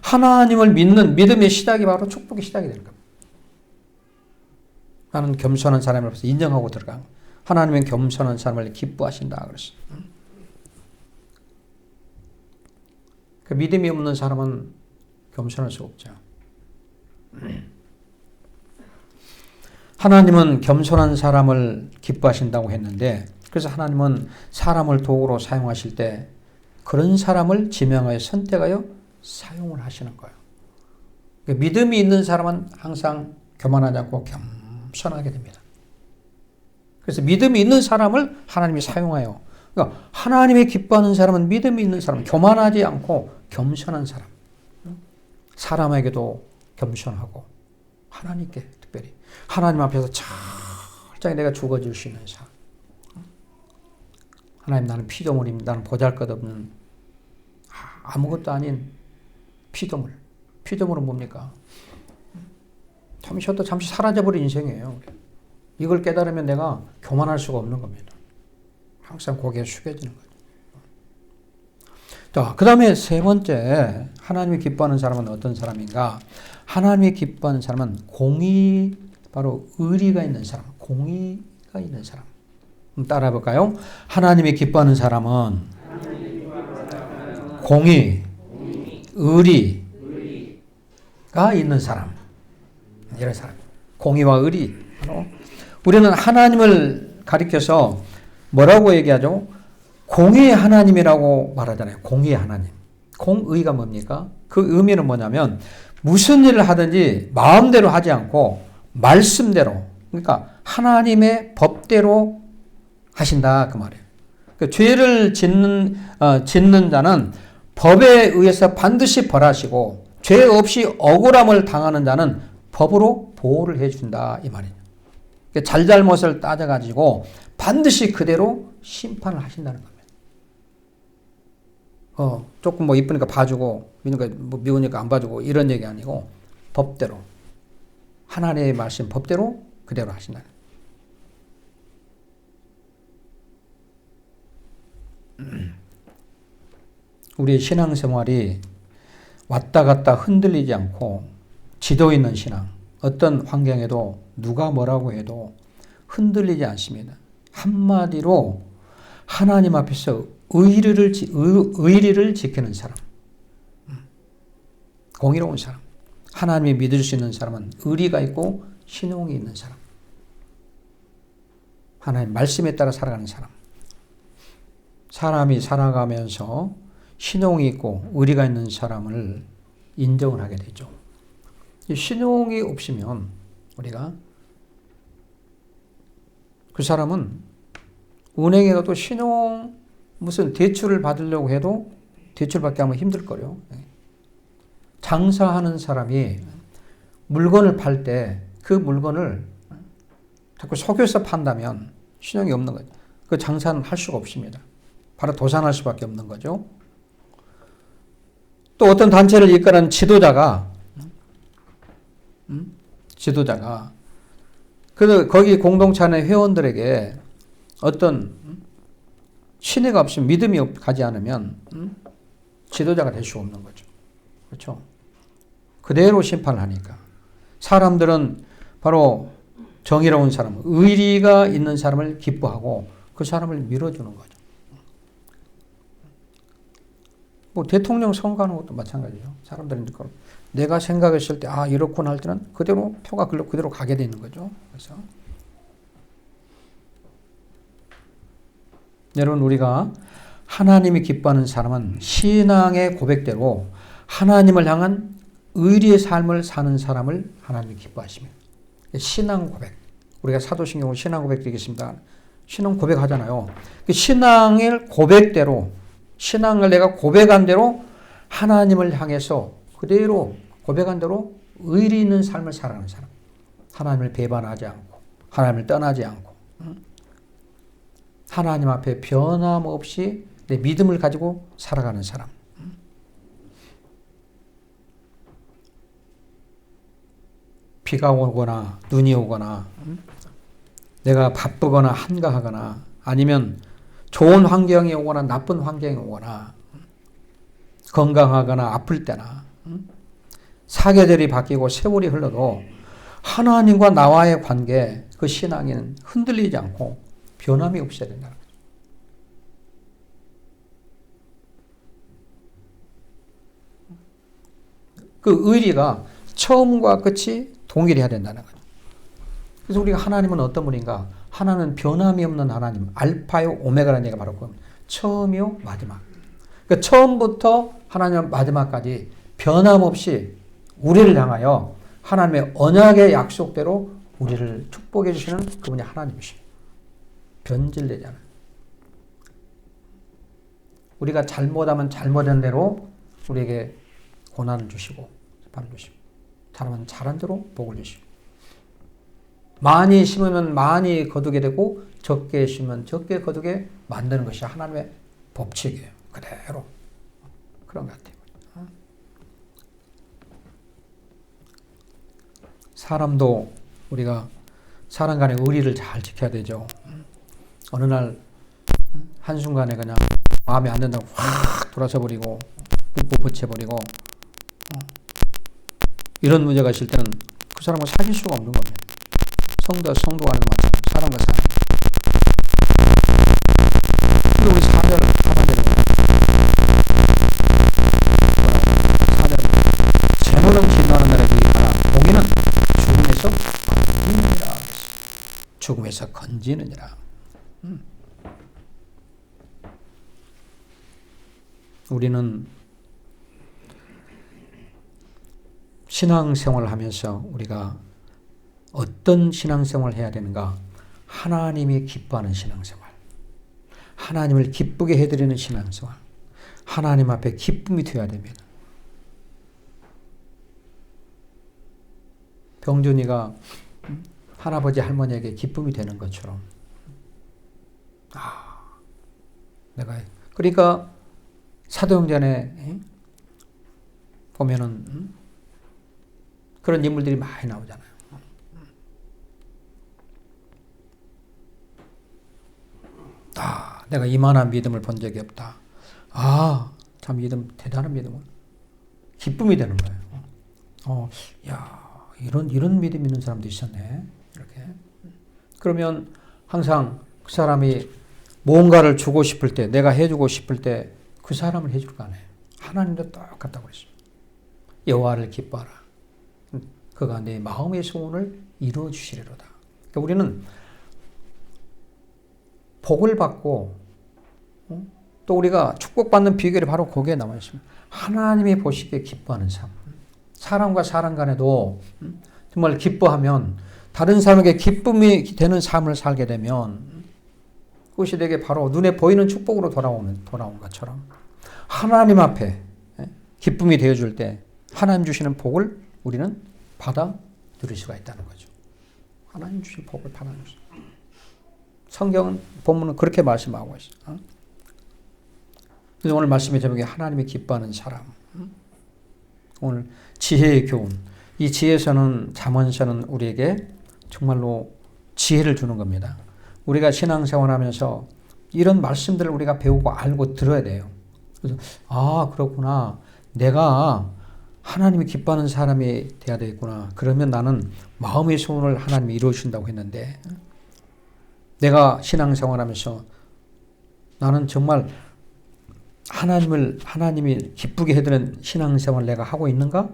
하나님을 믿는 믿음의 시작이 바로 축복의 시작이 되는 겁니다. 나는 겸손한 사람으로서 인정하고 들어간 하나님은 겸손한 사람을 기뻐하신다 그랬어요. 그 믿음이 없는 사람은 겸손할 수 없죠. 하나님은 겸손한 사람을 기뻐하신다고 했는데 그래서 하나님은 사람을 도구로 사용하실 때 그런 사람을 지명하여 선택하여 사용을 하시는 거예요. 그러니까 믿음이 있는 사람은 항상 교만하지 않고 겸손하게 됩니다. 그래서 믿음이 있는 사람을 하나님이 사용하여 그러니까 하나님의 기뻐하는 사람은 믿음이 있는 사람, 교만하지 않고 겸손한 사람. 사람에게도 겸손하고 하나님께 특별히 하나님 앞에서 철저히 내가 죽어줄 수 있는 사람. 하나님 나는 피조물입니다. 나는 보잘것없는 아무것도 아닌 피조물. 피조물은 뭡니까? 잠시 쉬었다 잠시 사라져버린 인생이에요. 이걸 깨달으면 내가 교만할 수가 없는 겁니다. 항상 고개 숙여지는 거죠. 자, 그 다음에 세 번째, 하나님이 기뻐하는 사람은 어떤 사람인가? 하나님이 기뻐하는 사람은 공의, 바로 의리가 있는 사람, 공의가 있는 사람. 따라해 볼까요? 하나님이 기뻐하는 사람은 공의, 의리가 있는 사람. 이런 사람. 공의와 의리. 우리는 하나님을 가리켜서 뭐라고 얘기하죠? 공의의 하나님이라고 말하잖아요. 공의의 하나님. 공의가 뭡니까? 그 의미는 뭐냐면 무슨 일을 하든지 마음대로 하지 않고 말씀대로, 그러니까 하나님의 법대로 하신다 그 말이에요. 그러니까 죄를 짓는 자는 법에 의해서 반드시 벌하시고 죄 없이 억울함을 당하는 자는 법으로 보호를 해준다 이 말이에요. 그러니까 잘잘못을 따져가지고 반드시 그대로 심판을 하신다는 겁니다. 조금 뭐 이쁘니까 봐주고 미우니까 안 봐주고 이런 얘기 아니고 법대로 하나님의 말씀 법대로 그대로 하신다는 거예요. 우리의 신앙생활이 왔다 갔다 흔들리지 않고 지도 있는 신앙, 어떤 환경에도 누가 뭐라고 해도 흔들리지 않습니다. 한마디로 하나님 앞에서 의리를 지키는 사람, 공의로운 사람, 하나님이 믿을 수 있는 사람은 의리가 있고 신용이 있는 사람, 하나님 말씀에 따라 살아가는 사람. 사람이 살아가면서 신용이 있고 의리가 있는 사람을 인정을 하게 되죠. 신용이 없으면 우리가 그 사람은 은행에 가도 신용 무슨 대출을 받으려고 해도 대출받게 하면 힘들 거요. 장사하는 사람이 물건을 팔 때 그 물건을 자꾸 속여서 판다면 신용이 없는 거죠. 그 장사는 할 수가 없습니다. 바로 도산할 수밖에 없는 거죠. 또 어떤 단체를 이끄는 지도자가 거기 공동체 안의 회원들에게 어떤 신뢰가 없으면 믿음이 가지 않으면 지도자가 될 수 없는 거죠. 그렇죠? 그대로 심판을 하니까. 사람들은 바로 정의로운 사람, 의리가 있는 사람을 기뻐하고 그 사람을 밀어주는 거죠. 뭐 대통령 선거하는 것도 마찬가지죠. 사람들은 내가 생각했을 때 이렇구나 할 때는 그대로 표가 그대로 가게 되는 거죠. 그래서 여러분, 우리가 하나님이 기뻐하는 사람은 신앙의 고백대로 하나님을 향한 의리의 삶을 사는 사람을 하나님이 기뻐하십니다. 신앙 고백. 우리가 사도신경으로 신앙 고백 드리겠습니다. 신앙 고백하잖아요. 신앙의 고백대로, 신앙을 내가 고백한 대로 하나님을 향해서 그대로 고백한 대로 의리 있는 삶을 살아가는 사람. 하나님을 배반하지 않고, 하나님을 떠나지 않고, 하나님 앞에 변함없이 내 믿음을 가지고 살아가는 사람. 비가 오거나 눈이 오거나 내가 바쁘거나 한가하거나 아니면 좋은 환경이 오거나 나쁜 환경이 오거나 건강하거나 아플 때나 사계절이 바뀌고 세월이 흘러도 하나님과 나와의 관계, 그 신앙에는 흔들리지 않고 변함이 없어야 된다는 거죠. 그 의리가 처음과 끝이 동일해야 된다는 거죠. 그래서 우리가 하나님은 어떤 분인가? 하나는 변함이 없는 하나님, 알파요 오메가라는 얘기가 바로 그 처음이요 마지막. 그러니까 처음부터 하나님 마지막까지 변함없이 우리를 향하여 하나님의 언약의 약속대로 우리를 축복해 주시는 그분이 하나님이십니다. 변질되지 않아요. 우리가 잘못하면 잘못한 대로 우리에게 고난을 주시고 재판을 주시고, 잘하면 잘한 대로 복을 주시고, 많이 심으면 많이 거두게 되고 적게 심으면 적게 거두게 만드는 것이 하나님의 법칙이에요. 그대로 그런 것 같아요. 사람도 우리가 사람 간의 의리를 잘 지켜야 되죠. 어느 날 한순간에 그냥 마음에 안 든다고 확 돌아서 버리고 붓고 붙여버리고 이런 문제가 있을 때는 그 사람과 사귈 수가 없는 겁니다. 성도 간에도 마찬가지로 사람과 사는. 근데 우리 사별을 하면 되는 거예요. 사별은 재물은 진노하는 날에 그이 가라. 공의는 죽음에 피에서 건지느니라. 우리는 신앙생활을 하면서 우리가 어떤 신앙생활을 해야 되는가? 하나님이 기뻐하는 신앙생활, 하나님을 기쁘게 해드리는 신앙생활, 하나님 앞에 기쁨이 되어야 됩니다. 병준이가 할아버지 할머니에게 기쁨이 되는 것처럼 내가 그러니까 사도행전에 보면은 그런 인물들이 많이 나오잖아요. 내가 이만한 믿음을 본 적이 없다. 참 믿음, 대단한 믿음은 기쁨이 되는 거예요. 이런 믿음 있는 사람도 있었네. 이렇게. 그러면 항상 그 사람이 뭔가를 주고 싶을 때, 내가 해주고 싶을 때 그 사람을 해줄 거 아니에요. 하나님도 똑같다고 그랬어요. 여호와를 기뻐하라. 그가 내 마음의 소원을 이루어 주시리로다. 그러니까 우리는 복을 받고 또 우리가 축복받는 비결이 바로 거기에 나와 있습니다. 하나님이 보시기에 기뻐하는 삶. 사람과 사람 간에도 정말 기뻐하면 다른 사람에게 기쁨이 되는 삶을 살게 되면 그것이 되게 바로 눈에 보이는 축복으로 돌아온 것처럼 하나님 앞에 기쁨이 되어줄 때 하나님 주시는 복을 우리는 받아 누릴 수가 있다는 거죠. 하나님 주신 복을 받아 누릴 수 있어요. 성경은 본문은 그렇게 말씀하고 있어요. 그래서 오늘 말씀의 제목이 하나님이 기뻐하는 사람. 오늘 지혜의 교훈. 이 지혜서는 잠언서는 우리에게 정말로 지혜를 주는 겁니다. 우리가 신앙생활하면서 이런 말씀들을 우리가 배우고 알고 들어야 돼요. 그래서 그렇구나. 내가 하나님이 기뻐하는 사람이 돼야 되겠구나. 그러면 나는 마음의 소원을 하나님이 이루어주신다고 했는데 내가 신앙생활하면서 나는 정말 하나님이 기쁘게 해드리는 신앙생활을 내가 하고 있는가?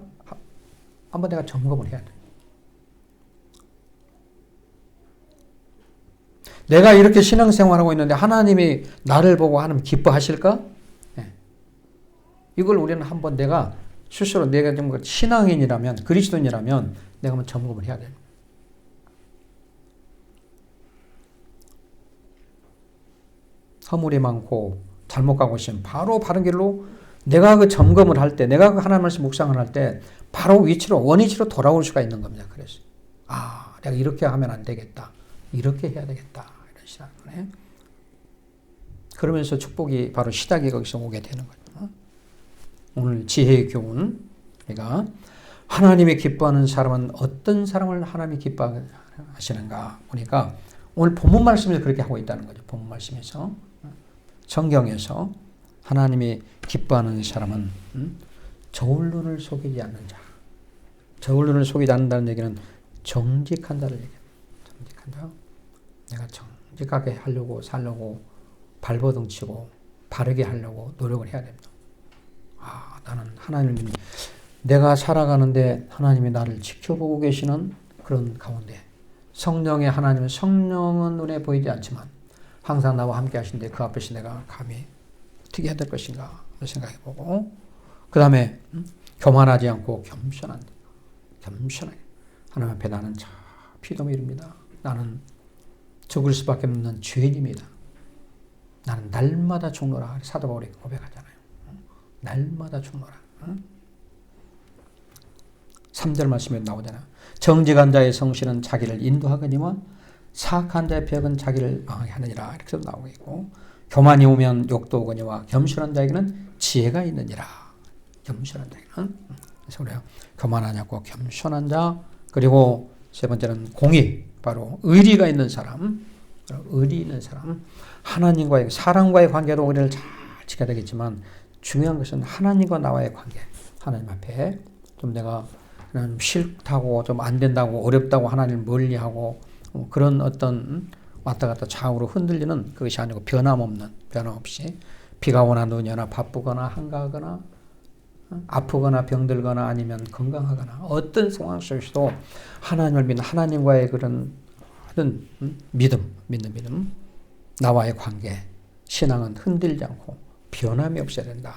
한번 내가 점검을 해야 돼. 내가 이렇게 신앙생활하고 있는데 하나님이 나를 보고 하나님 기뻐하실까? 네. 이걸 우리는 한번 내가 스스로 내가 좀 신앙인이라면 그리스도인이라면 내가 한번 점검을 해야 돼요. 허물이 많고 잘못 가고 있으면 바로 바른 길로 내가 그 점검을 할 때, 내가 그 하나님 말씀 묵상을 할 때 바로 원위치로 돌아올 수가 있는 겁니다. 그래서 내가 이렇게 하면 안 되겠다. 이렇게 해야 되겠다. 이런 시작을 해. 그러면서 축복이 바로 시작이 거기서 오게 되는 거죠. 오늘 지혜의 교훈, 우리가 하나님이 기뻐하는 사람은 어떤 사람을 하나님이 기뻐하시는가 보니까 오늘 본문 말씀에서 그렇게 하고 있다는 거죠. 본문 말씀에서 성경에서 하나님이 기뻐하는 사람은 저울눈을 속이지 않는 자. 저울눈을 속이지 않는다는 얘기는 정직한 자를 얘기합니다. 정직한 자. 내가 정직하게 하려고 살려고 발버둥 치고 바르게 하려고 노력을 해야 됩니다. 나는 하나님이 내가 살아가는데 하나님이 나를 지켜보고 계시는 그런 가운데 성령의 하나님은 성령은 눈에 보이지 않지만 항상 나와 함께 하신데 그 앞에서 내가 감히 어떻게 해야 될 것인가 생각해보고 그 다음에 교만하지 않고 겸손하게 하나님 앞에 나는 피조물입니다. 나는 죽을 수밖에 없는 죄인입니다. 나는 날마다 죽노라. 사도 바울이 고백하잖아요. 날마다 죽노라. 3절 말씀에 나오잖아. 정직한 자의 성실은 자기를 인도하거니와 사악한 자의 벽은 자기를 망하게 하느니라. 이렇게 나오고 있고 교만이 오면 욕도 오거니와 겸손한 자에게는 지혜가 있느니라. 겸손한 자에게는. 그래서 우리가 교만하지 않고 겸손한 자 그리고 세 번째는 공의 바로 의리가 있는 사람 의리 있는 사람 하나님과의 사람과의 관계도 우리를 잘 지켜야 되겠지만 중요한 것은 하나님과 나와의 관계 하나님 앞에 좀 내가 싫다고 좀 안 된다고 어렵다고 하나님을 멀리하고 그런 어떤 왔다 갔다 좌우로 흔들리는 그것이 아니고 변함없이 비가 오나 눈이 오나 바쁘거나 한가하거나 아프거나 병들거나 아니면 건강하거나 어떤 상황 속에서도 하나님을 믿는 하나님과의 그런 그런 믿는 믿음, 나와의 관계, 신앙은 흔들지 않고 변함이 없어야 된다.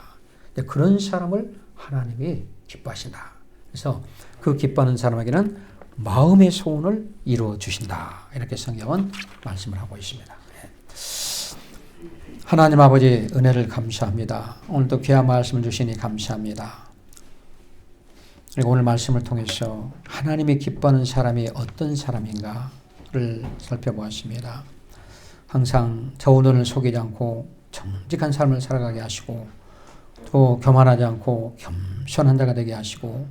그런 사람을 하나님이 기뻐하신다. 그래서 그 기뻐하는 사람에게는 마음의 소원을 이루어 주신다. 이렇게 성경은 말씀을 하고 있습니다. 하나님 아버지 은혜를 감사합니다. 오늘도 귀한 말씀을 주시니 감사합니다. 그리고 오늘 말씀을 통해서 하나님이 기뻐하는 사람이 어떤 사람인가를 살펴보았습니다. 항상 저우돈을 속이지 않고 정직한 삶을 살아가게 하시고 또 교만하지 않고 겸손한 자가 되게 하시고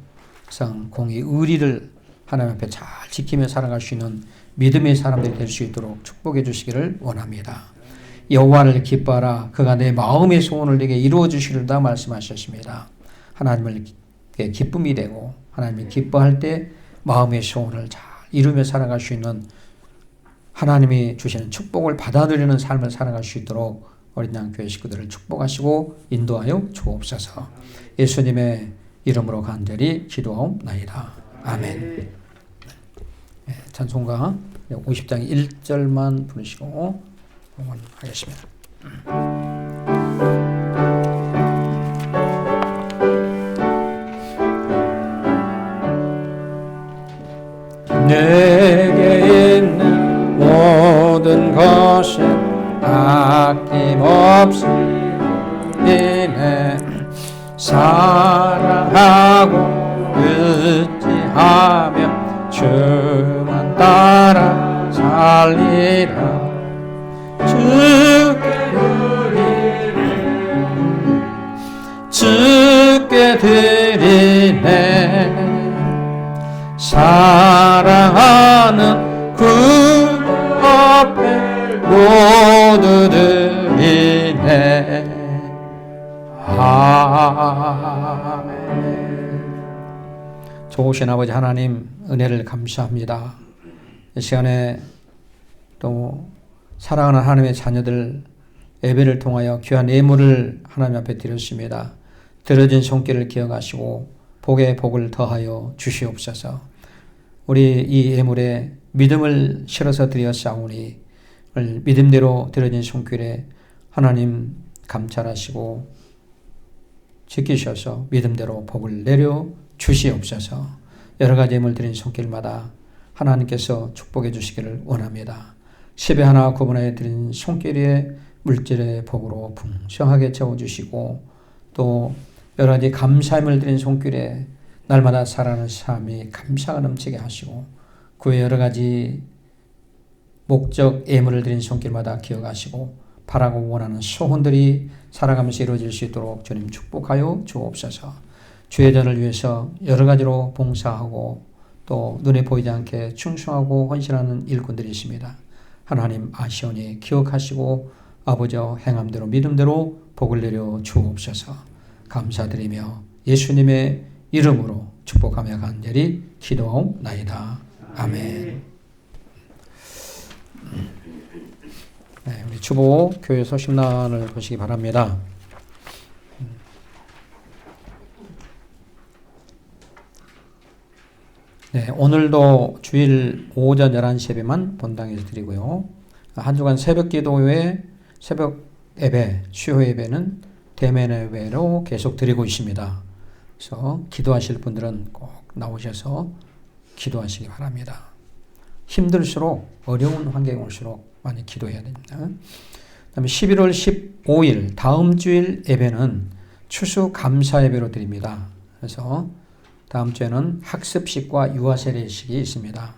항상 공의 의리를 하나님 앞에 잘 지키며 살아갈 수 있는 믿음의 사람들이 될 수 있도록 축복해 주시기를 원합니다. 여호와를 기뻐하라. 그가 내 마음의 소원을 내게 이루어 주시리로다 말씀하셨습니다. 하나님을 기쁨이 되고 하나님이 기뻐할 때 마음의 소원을 잘 이루며 살아갈 수 있는 하나님이 주시는 축복을 받아들이는 삶을 살아갈 수 있도록 어린 양 교회 식구들을 축복하시고 인도하여 주옵소서. 예수님의 이름으로 간절히 기도하옵나이다. 아멘. 찬송가 50장 1절만 부르시고 하겠습니다. 내게 있는 모든 것을 아낌없이 인해 사랑하고 의지하며 주만 따라 살리라. 주께 드리네. 사랑하는 그 앞에 모두 드리네. 아멘. 좋으신 아버지 하나님 은혜를 감사합니다. 이 시간에 또 사랑하는 하나님의 자녀들 예배를 통하여 귀한 예물을 하나님 앞에 드렸습니다. 들어진 손길을 기억하시고 복에 복을 더하여 주시옵소서. 우리 이 예물에 믿음을 실어서 드렸사오니 믿음대로 들어진 손길에 하나님 감찰하시고 지키셔서 믿음대로 복을 내려 주시옵소서. 여러 가지 예물 드린 손길마다 하나님께서 축복해 주시기를 원합니다. 10에 하나 구분하여 드린 손길의 물질의 복으로 풍성하게 채워주시고 또 여러 가지 감사함을 드린 손길에 날마다 살아가는 삶이 감사가 넘치게 하시고 그 외 여러 가지 목적 예물을 드린 손길마다 기억하시고 바라고 원하는 소원들이 살아가면서 이루어질 수 있도록 주님 축복하여 주옵소서. 주의 전을 위해서 여러 가지로 봉사하고 또 눈에 보이지 않게 충성하고 헌신하는 일꾼들이 있습니다. 하나님 아시오니 기억하시고 아버지와 행함대로 믿음대로 복을 내려 주옵소서. 감사드리며 예수님의 이름으로 축복하며 간절히 기도하옵나이다. 아멘. 네, 우리 주보 교회 소식란을 보시기 바랍니다. 네, 오늘도 주일 오전 11시 예배만 본당에서 드리고요. 한 주간 새벽 기도회, 새벽 예배, 수요 예배는 대면 예배로 계속 드리고 있습니다. 그래서 기도하실 분들은 꼭 나오셔서 기도하시기 바랍니다. 힘들수록 어려운 환경이 올수록 많이 기도해야 됩니다. 그다음에 11월 15일 다음 주일 예배는 추수 감사 예배로 드립니다. 그래서 다음 주에는 학습식과 유아 세례식이 있습니다.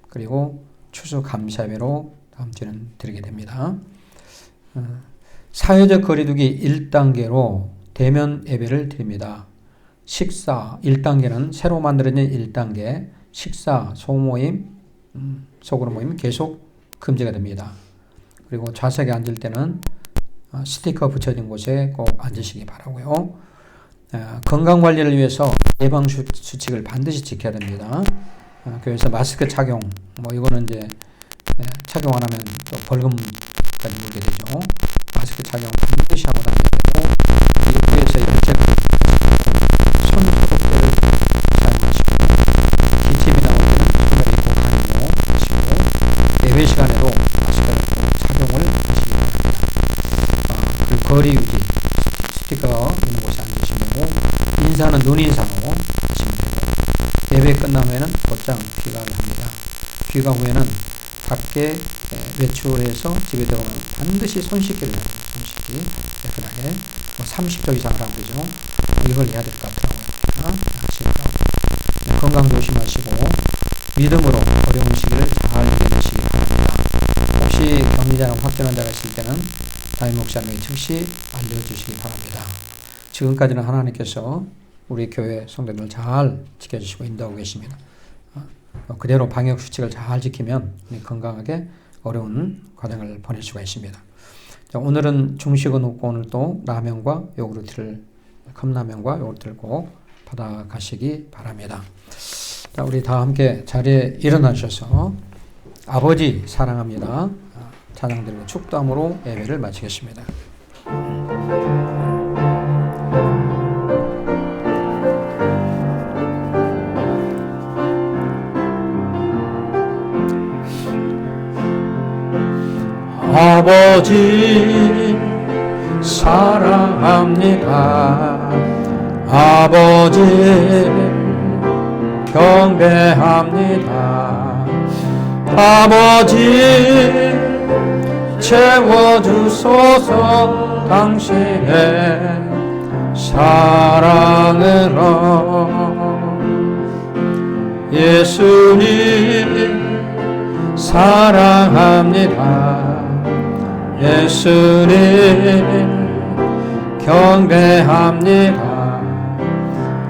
그리고 추수 감사 예배로 다음 주에는 드리게 됩니다. 사회적 거리두기 1단계로 대면 예배를 드립니다. 식사 1단계는 새로 만들어진 1단계 식사, 소모임, 소그룹 모임 계속 금지가 됩니다. 그리고 좌석에 앉을 때는 스티커 붙여진 곳에 꼭 앉으시기 바라고요. 건강관리를 위해서 예방수칙을 반드시 지켜야 됩니다. 그래서 마스크 착용, 이거는 이제 착용 안 하면 또 벌금까지 물게 되죠. 마스크 착용 반드시 하고 다녀야 되고, 입구에서 열체를 하시고, 손 소독제를 사용하시고, 기침이 나올 때는 손을 입고 가리고 하시고, 예배 거리 유지, 스피커 있는 곳에 앉으시면 되고, 인사는 눈인사로 하시면 되고, 예배 끝나면은 곧장 귀가를 합니다. 귀가 후에는 밖에 외출해서 집에 들어오면 반드시 손 씻기를 해야 돼요. 손 씻기 깨끗하게 30초 이상 하라고 그러죠. 이걸 해야 될 것 같더라고요. 그러니까 하시고요. 건강 조심하시고 믿음으로 어려운 시기를 잘 이겨내시기 바랍니다. 혹시 격리자나 확진 환자가 있을 때는 담임 목사님이 즉시 알려주시기 바랍니다. 지금까지는 하나님께서 우리 교회 성도들 잘 지켜주시고 인도하고 계십니다. 그대로 방역 수칙을 잘 지키면 건강하게 어려운 과정을 보낼 수가 있습니다. 자, 오늘은 중식은 없고 오늘 또 라면과 요구르트를, 컵라면과 요구르트를 꼭 받아가시기 바랍니다. 자, 우리 다 함께 자리에 일어나셔서 아버지 사랑합니다. 찬양 드리고 축도함으로 예배를 마치겠습니다. 아버지 사랑합니다. 아버지 경배합니다. 아버지 채워주소서 당신의 사랑으로. 예수님 사랑합니다. 예수님 경배합니다.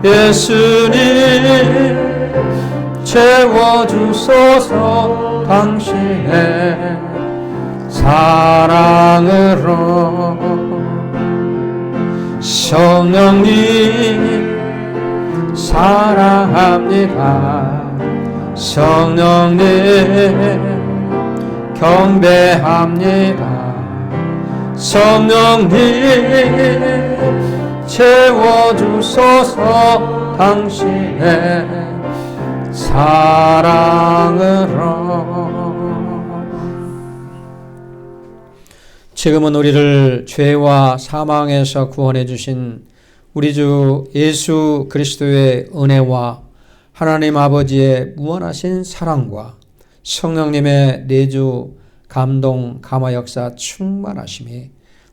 예수님 채워주소서 당신의 사랑으로. 성령님 사랑합니다. 성령님 경배합니다. 성령님 채워주소서 당신의 사랑으로. 지금은 우리를 죄와 사망에서 구원해 주신 우리 주 예수 그리스도의 은혜와 하나님 아버지의 무한하신 사랑과 성령님의 내주 감동 감화 역사 충만하심이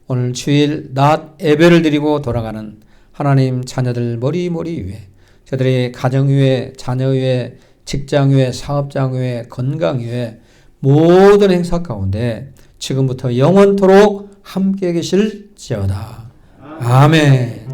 오늘 주일 낮 예배를 드리고 돌아가는 하나님 자녀들 머리머리 위에, 저들의 가정 위에, 자녀 위에, 직장 위에, 사업장 위에, 건강 위에 모든 행사 가운데 지금부터 영원토록 함께 계실지어다. 아멘.